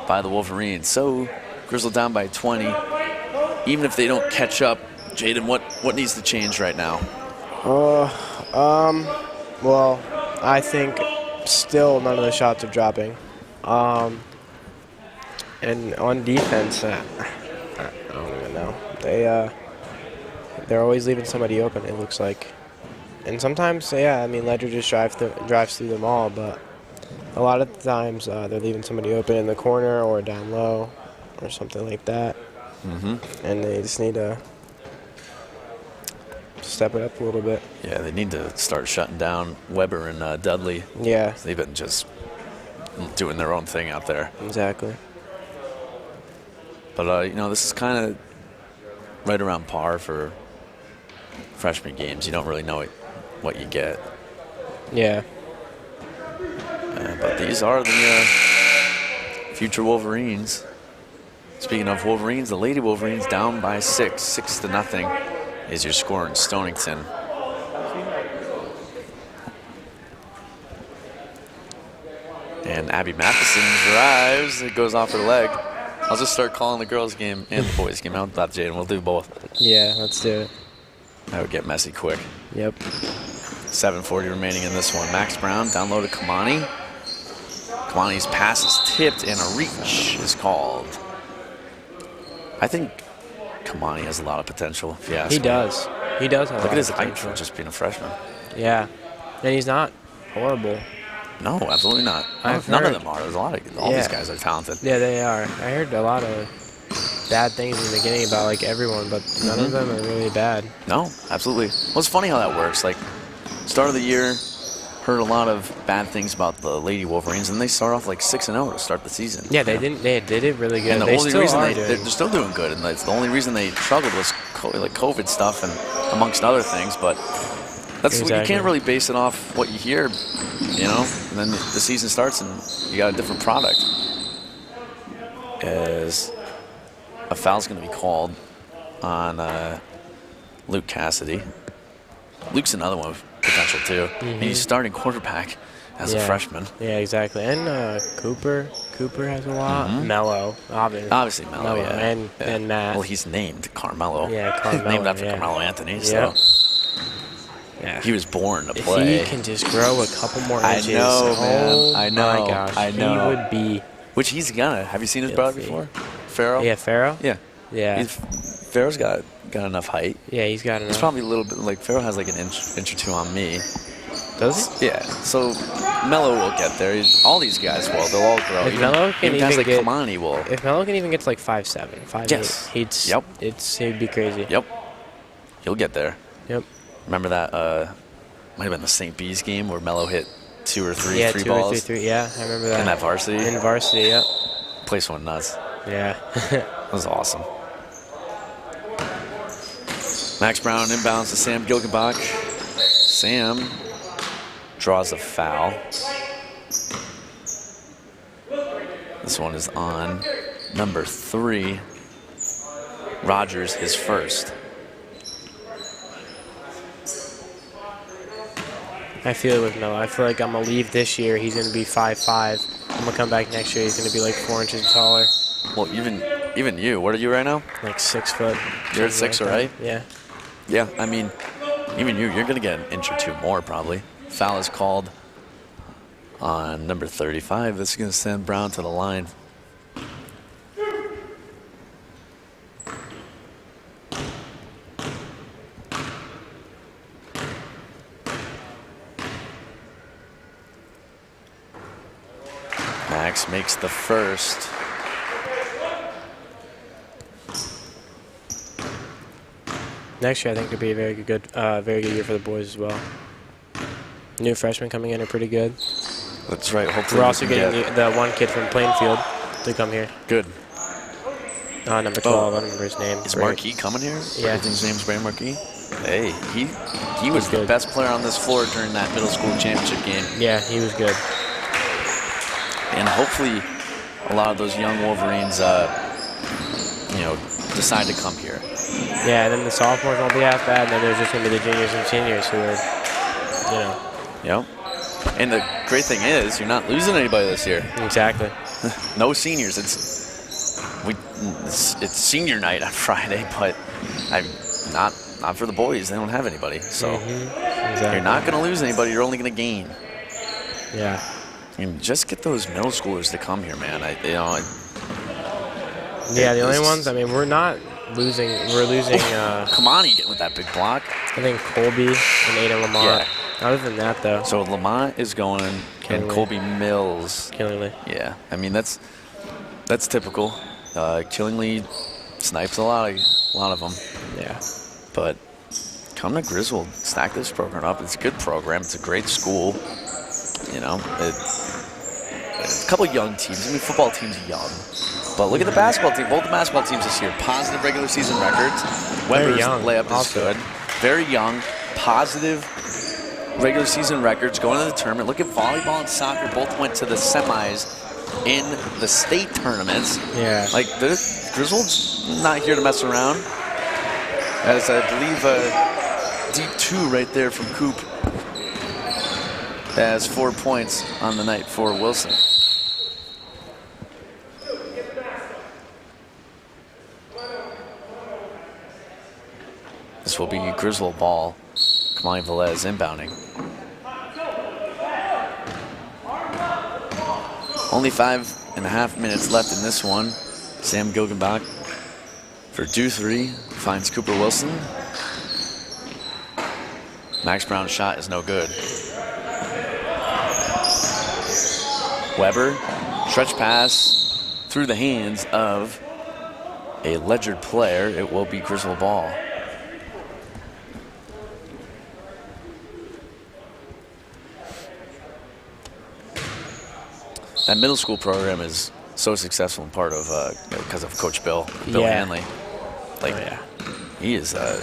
by the Wolverines. So Griswold down by 20. Even if they don't catch up, Jaden, what needs to change right now? Well, I think still none of the shots are dropping. And on defense, I don't even know. They're always leaving somebody open, it looks like. And sometimes, yeah, I mean, Ledyard just drives through them all, but a lot of the times they're leaving somebody open in the corner or down low or something like that. And they just need to step it up a little bit. Yeah, they need to start shutting down Weber and Dudley. Yeah. They've been just doing their own thing out there. Exactly. But, you know, this is kind of right around par for freshman games. You don't really know what you get. Yeah. But these are the future Wolverines. Speaking of Wolverines, the Lady Wolverines down by 6-0 is your score in Stonington. And Abby Matheson drives. It goes off her leg. I'll just start calling the girls' game and the boys' game. How about Jaden? We'll do both. Yeah, let's do it. That would get messy quick. Yep. 7:40 remaining in this one. Max Brown down low to Kamani. Kamani's pass is tipped and a reach is called. I think Kamani has a lot of potential, if you ask me. He does. He does have a lot of potential. Look at his height for just being a freshman. Yeah. And he's not horrible. No, absolutely not. None of them are. There's a lot of all these guys are talented. Yeah, they are. I heard a lot of bad things in the beginning about like everyone, but none of them are really bad. No, absolutely. Well, it's funny how that works. Like, start of the year, heard a lot of bad things about the Lady Wolverines, and they start off like 6-0 to start the season. Yeah, they didn't. They did it really good. And the they only still reason are they're still doing good, and that's the only reason they struggled was like COVID stuff and amongst other things. But that's you can't really base it off what you hear, you know. And then the season starts, and you got a different product. As a foul's going to be called on Luke Cassidy. Luke's another one with potential too. And he's starting quarterback as a freshman. Yeah, exactly. And Cooper has a lot. Mello, obviously Mello, yeah. And Matt. Well, he's named Carmelo. Yeah, Carmelo. Named after Carmelo Anthony. So yeah. He was born to play. If he can just grow a couple more inches. I know, man. I know. My gosh, I know. He would be. Which he's gonna. Have you seen his brother before? Farrell? Yeah, Farrell? Yeah. Yeah. Farrell's got enough height. Yeah, he's got enough. He's probably a little bit, like, Farrell has like an inch or two on me. Does he? Yeah. So Mello will get there. All these guys will. They'll all grow. If Mello can even guys like get, Kamani will. If Mello can even get to like 5'7", 5'8", yes. He'd be crazy. Yep. He'll get there. Yep. Remember that might have been the St. B's game where Mello hit two or three balls. Or three. Yeah, I remember that. In that varsity. In varsity, yep. Place went nuts. Yeah. That was awesome. Max Brown inbounds to Sam Gilgenbach. Sam draws a foul. This one is on number 3. Rogers, his first. I feel it with Mello. I feel like I'm going to leave this year. He's going to be 5'5". I'm going to come back next year. He's going to be like 4 inches taller. Well, even you. What are you right now? Like 6 foot. You're at 6, like right? Yeah. Yeah, I mean, even you're going to get an inch or two more probably. Foul is called on number 35. This is going to send Brown to the line. Max makes the first. Next year, I think it'll be a very good year for the boys as well. New freshmen coming in are pretty good. That's right. Hopefully we're also getting the one kid from Plainfield to come here. Good. Number 12. I don't remember his name. Is Marquis coming here? Yeah. His name's Ray Marquis? Hey, he was the best player on this floor during that middle school championship game. Yeah, he was good. And hopefully a lot of those young Wolverines, decide to come here. Yeah, and then the sophomores won't be half bad, and then there's just going to be the juniors and seniors who are, Yep. And the great thing is you're not losing anybody this year. Exactly. No seniors. It's senior night on Friday, but not for the boys. They don't have anybody. So Exactly. You're not going to lose anybody. You're only going to gain. Yeah. And just get those middle schoolers to come here, man. Yeah, the only ones, I mean, we're not losing. We're losing. Kamani getting with that big block. I think Colby and Aiden Lamont. Yeah. Other than that, though. So Lamont is going, and Colby Mills. Killingly. Yeah, I mean that's typical. Killingly snipes a lot of them. Yeah. But come to Griswold, stack this program up. It's a good program. It's a great school. A couple of young teams. I mean, football team's young. But look at the basketball team. Both the basketball teams this year. Positive regular season records. Weber's layup is good. Very young. Positive regular season records going to the tournament. Look at volleyball and soccer. Both went to the semis in the state tournaments. Yeah. Like, Griswold's not here to mess around. As I believe deep 2 right there from Coop has 4 points on the night for Wilson. This will be Griswold ball. Kamani Velez inbounding. Only 5.5 minutes left in this one. Sam Gilgenbach for 2-3 finds Cooper Wilson. Max Brown's shot is no good. Weber, stretch pass through the hands of a Ledyard player. It will be Griswold ball. That middle school program is so successful in part of because of Coach Bill Hanley. He is a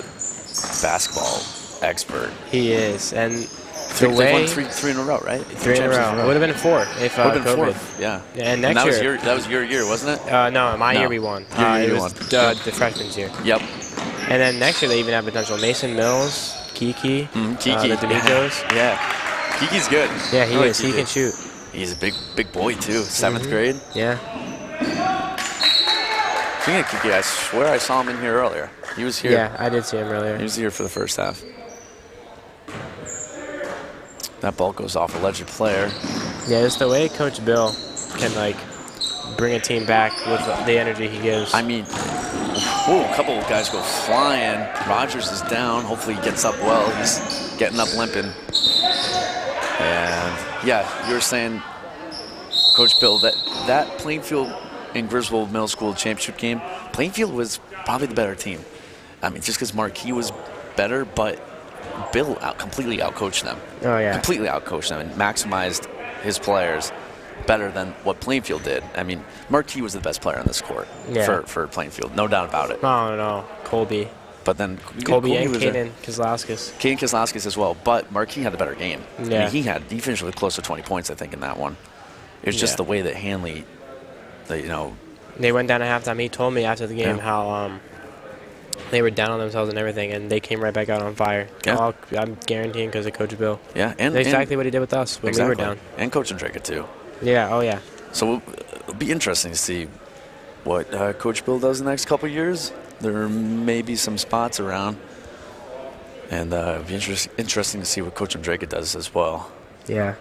basketball expert. He is, and they won three in a row, right? 3 in a row. It would have been 4 if COVID. Yeah. And next year, that was your year, wasn't it? No, my year we won. It was the freshman's year. Yep. And then next year they even have potential. Mason Mills, Kiki, the D'Amicos. Yeah. Kiki's good. Yeah, he is. He can shoot. He's a big boy too. 7th grade. Yeah. Speaking of Kiki, I swear I saw him in here earlier. He was here. Yeah, I did see him earlier. He was here for the first half. That ball goes off a Ledyard player. Yeah, it's the way Coach Bill can bring a team back with the energy he gives. I mean, a couple of guys go flying. Rogers is down. Hopefully he gets up well. He's getting up limping. And yeah, you were saying, Coach Bill, that Plainfield and Griswold Middle School championship game, Plainfield was probably the better team. I mean, just because Marquis was better, but Bill completely outcoached them. Oh, yeah. Completely outcoached them and maximized his players better than what Plainfield did. I mean, Marquis was the best player on this court for Plainfield, no doubt about it. Oh, no. Colby. But then Colby and Kaden Kezlowskis. Kaden Kezlowskis as well, but Marquis had the better game. Yeah. I mean, he finished with close to 20 points, I think, in that one. It was just the way that Hanley, They went down at halftime. He told me after the game how they were down on themselves and everything, and they came right back out on fire. Yeah. I'm guaranteeing because of Coach Bill. Yeah, and exactly what he did with us when we were down. And Coach Andreka, too. Yeah, oh, yeah. So it'll be interesting to see what Coach Bill does in the next couple of years. There may be some spots around, and it'll be interesting to see what Coach Andreka does as well. Yeah.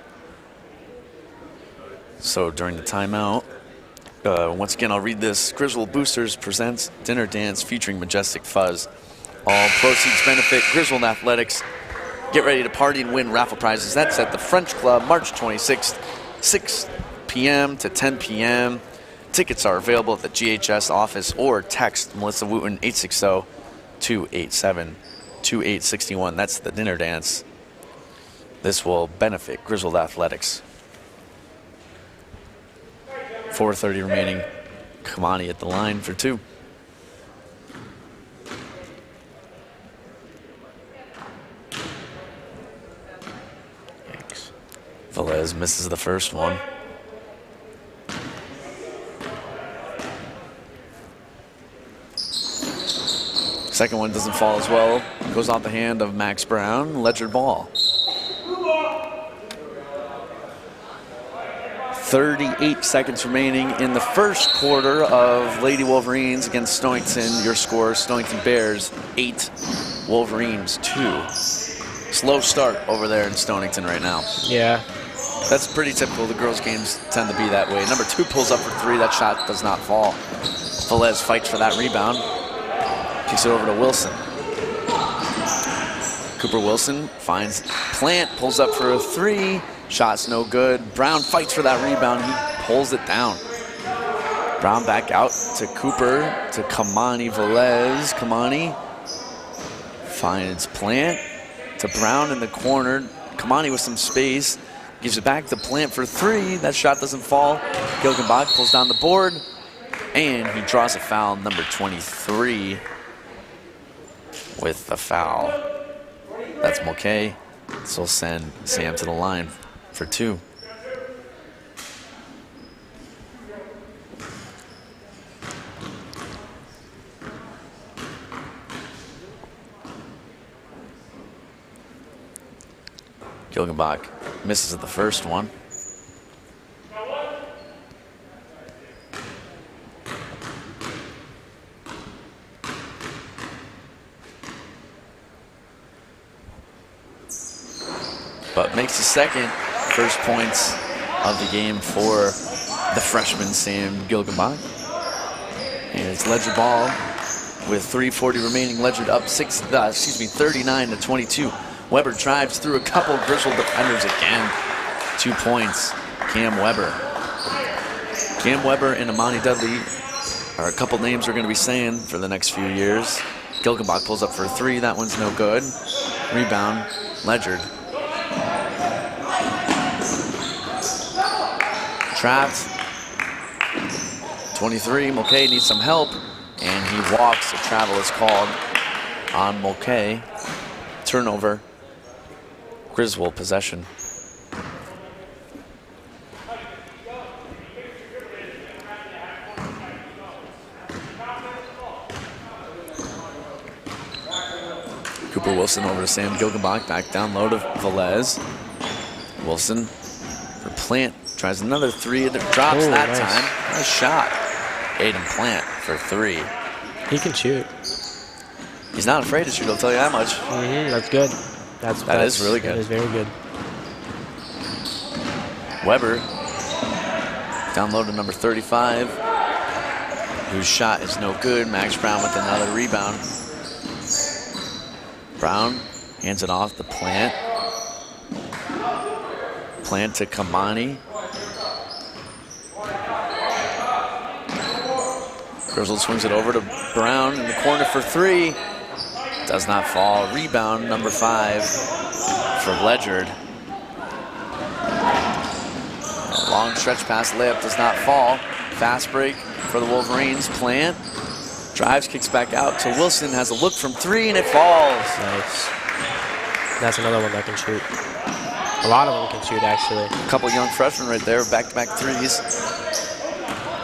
So during the timeout, once again, I'll read this. Griswold Boosters presents Dinner Dance featuring Majestic Fuzz. All proceeds benefit Griswold Athletics. Get ready to party and win raffle prizes. That's at the French Club, March 26th, 6 p.m. to 10 p.m. Tickets are available at the GHS office or text Melissa Wooten 860-287-2861. That's the Dinner Dance. This will benefit Griswold Athletics. 4:30 remaining. Kamani at the line for 2. Velez misses the first one. Second one doesn't fall as well. Goes off the hand of Max Brown. Ledyard ball. 38 seconds remaining in the first quarter of Lady Wolverines against Stonington. Your score, Stonington Bears 8, Wolverines 2. Slow start over there in Stonington right now. Yeah. That's pretty typical. The girls' games tend to be that way. Number 2 pulls up for 3. That shot does not fall. Velez fights for that rebound. Kicks it over to Wilson. Cooper Wilson finds Plant, pulls up for a 3. Shot's no good. Brown fights for that rebound. He pulls it down. Brown back out to Cooper, to Kamani Velez. Kamani finds Plant, to Brown in the corner. Kamani with some space. Gives it back to Plant for 3. That shot doesn't fall. Gilgenbach pulls down the board. And he draws a foul, number 23. With the foul. That's Mulcahy. This will send Sam to the line for 2. Gilgenbach misses at the first one. But makes the second. First points of the game for the freshman Sam Gilgenbach. And it's Ledyard ball with 3:40 remaining. Ledyard up 39 to 22. Weber drives through a couple Griswold defenders again. 2 points. Cam Weber. Cam Weber and Amani Dudley are a couple names we're going to be saying for the next few years. Gilgenbach pulls up for a 3. That one's no good. Rebound, Ledyard. Trapped. 23, Mulcahy needs some help, and he walks. A travel is called on Mulcahy. Turnover. Griswold possession. Cooper Wilson over to Sam Gilgenbach. Back down low to Velez. Wilson for Plant. Tries another 3, and it drops that nice time. Nice shot. Aiden Plant for 3. He can shoot. He's not afraid to shoot, I'll tell you that much. That's good. That is really good. That is very good. Weber down low to number 35, whose shot is no good. Max Brown with another rebound. Brown hands it off to Plant. Plant to Kamani. Griswold swings it over to Brown in the corner for 3. Does not fall. Rebound, number 5 for Ledyard. Long stretch pass layup does not fall. Fast break for the Wolverines. Plant drives, kicks back out to Wilson. Has a look from 3, and it falls. Nice. That's another one that can shoot. A lot of them can shoot, actually. A couple young freshmen right there, back-to-back 3s.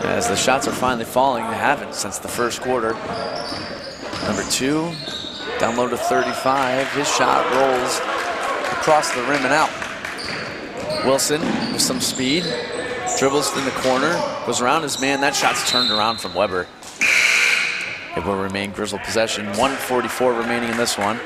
As the shots are finally falling, they haven't since the first quarter. Number 2, down low to 35. His shot rolls across the rim and out. Wilson with some speed, dribbles in the corner, goes around his man. That shot's turned around from Weber. It will remain Griswold possession. 1:44 remaining in this one.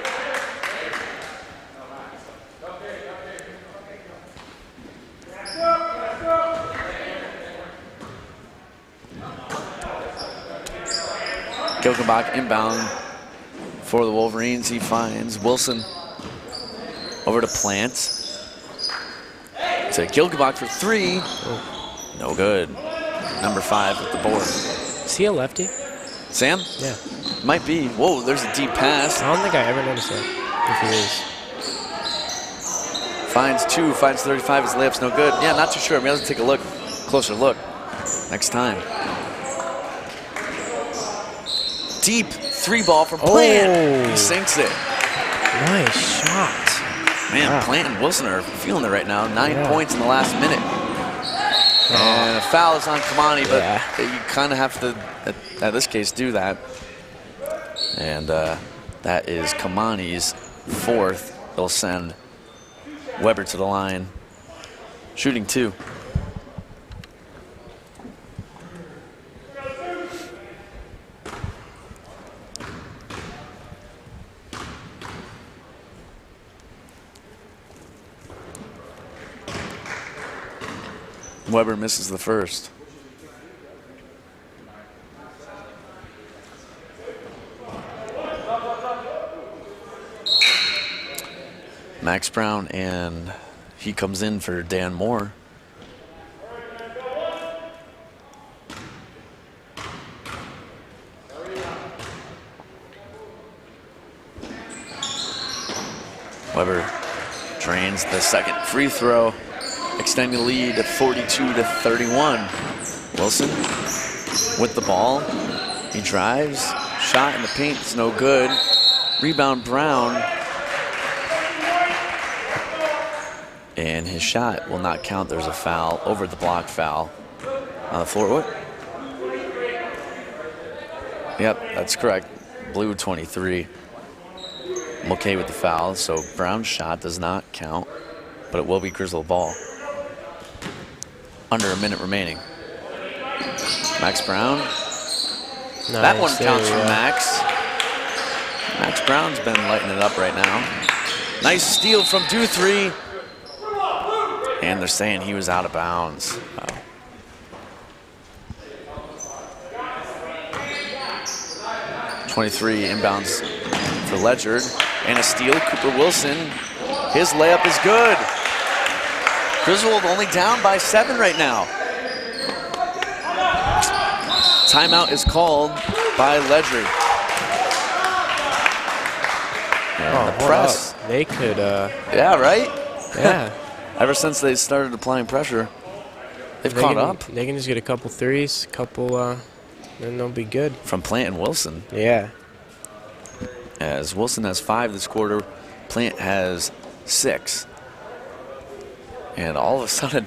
Gilgenbach inbound for the Wolverines. He finds Wilson over to Plant. To Gilgenbach for 3. No good. Number 5 with the board. Is he a lefty? Sam? Yeah. Might be. Whoa, there's a deep pass. I don't think I ever noticed that, if he is. Finds 2, finds 35. His layup's no good. Yeah, not too sure. Maybe let's take a closer look next time. Deep 3 ball from Plant. He sinks it. Nice shot. Man, Wow. Plant and Wilson are feeling it right now. 9 points in the last minute. And a foul is on Kamani, but you kind of have to, in this case, do that. And that is Kamani's 4th. They'll send Weber to the line, shooting 2. Weber misses the first. Max Brown, and he comes in for Dan Moore. Weber drains the second free throw, extending the lead to 42-31. Wilson with the ball. He drives. Shot in the paint is no good. Rebound Brown. And his shot will not count. There's a foul, over the block foul on the floor. What? Yep, that's correct. Blue 23. I'm okay with the foul, so Brown's shot does not count, but it will be Griswold ball. Under a minute remaining. Max Brown. Nice. That one counts for Max. Max Brown's been lighting it up right now. Nice steal from Duthry. And they're saying he was out of bounds. 23 inbounds for Ledyard. And a steal, Cooper Wilson. His layup is good. Griswold only down by 7 right now. Timeout is called by Ledyard. And the press. They could. Yeah, right? Yeah. Ever since they started applying pressure, they've caught up. They can just get a couple threes, then they'll be good. From Plant and Wilson. Yeah. As Wilson has 5 this quarter, Plant has 6. And all of a sudden,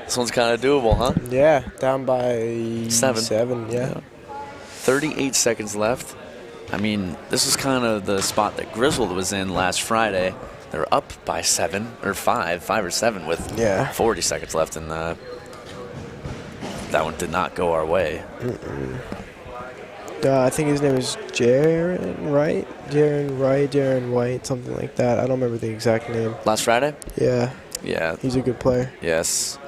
this one's kind of doable, huh? Yeah, down by 7, yeah. 38 seconds left. I mean, this is kind of the spot that Griswold was in last Friday. They were up by 7 or 5 or 7 with 40 seconds left, and that one did not go our way. I think his name is Jaron White, something like that. I don't remember the exact name. Last Friday? Yeah. Yeah. He's a good player. Yes.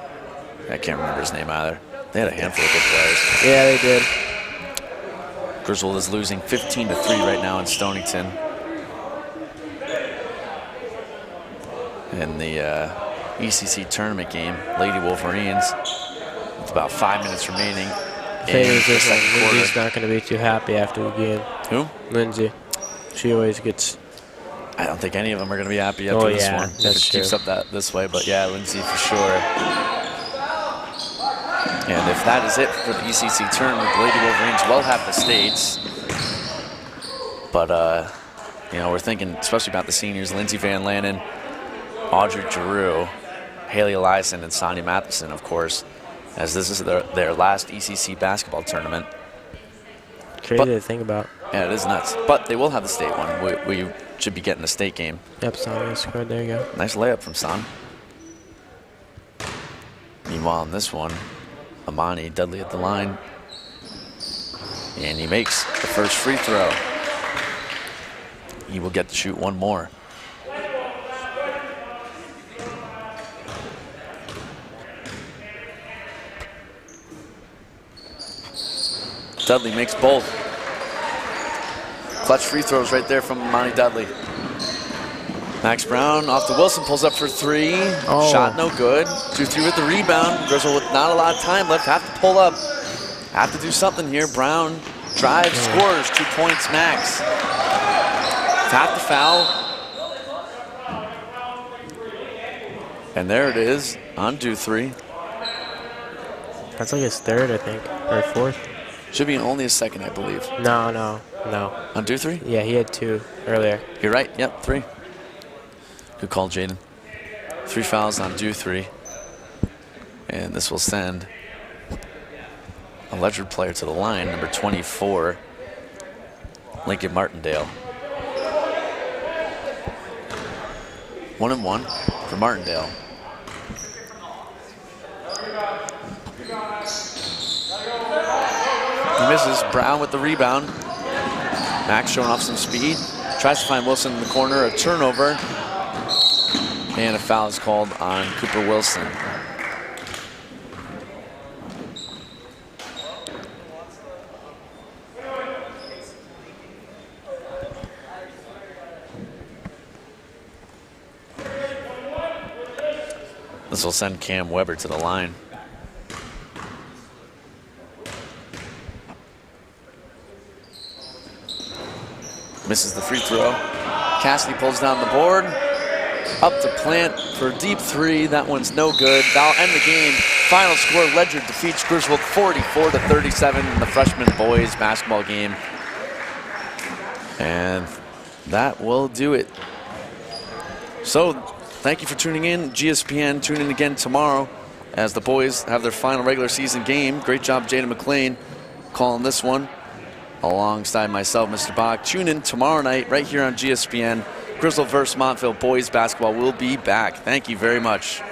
I can't remember his name either. They had a handful of good players. Yeah, they did. Griswold is losing 15-3 right now in Stonington. In the ECC tournament game, Lady Wolverines. With about 5 minutes remaining. Lindsay's not going to be too happy after the game. Who? Lindsay. She always gets. I don't think any of them are going to be happy after this one. That's if it keeps up this way, but yeah, Lindsay for sure. And if that is it for the ECC tournament, the Lady Wolverines will have the states. But you know, we're thinking especially about the seniors: Lindsay Van Lannen, Audrey Giroux, Haley Eliason, and Sonia Matheson, of course, as this is their last ECC basketball tournament. Crazy to think about. Yeah, it is nuts. But they will have the state one. We should be getting the state game. Yep, Sonia scored. There you go. Nice layup from Son. Meanwhile, in this one, Amani Dudley at the line. And he makes the first free throw. He will get to shoot one more. Dudley makes both. Clutch free throws right there from Amani Dudley. Max Brown off to Wilson, pulls up for 3. Oh. Shot no good. 2-3 with the rebound. Griswold with not a lot of time left. Have to pull up. Have to do something here. Brown drives, scores. 2 points max. Have to foul. And there it is on Duthry. That's like his 3rd, I think, or 4th. Should be only his 2nd, I believe. No. On Duthry? Yeah, he had 2 earlier. You're right. Yep, 3. Good call, Jaden. 3 fouls on due 3. And this will send a Ledyard player to the line, number 24, Lincoln Martindale. 1-1 for Martindale. He misses. Brown with the rebound. Max showing off some speed. Tries to find Wilson in the corner. A turnover. And a foul is called on Cooper Wilson. This will send Cam Weber to the line. Misses the free throw. Cassidy pulls down the board. Up to Plant for a deep 3. That one's no good. That'll end the game. Final score, Ledyard defeats Griswold 44-37 in the freshman boys basketball game. And that will do it. So, thank you for tuning in. GSPN, tune in again tomorrow as the boys have their final regular season game. Great job, Jada McLean, calling this one alongside myself, Mr. Bach. Tune in tomorrow night right here on GSPN. Griswold versus Montville boys basketball will be back. Thank you very much.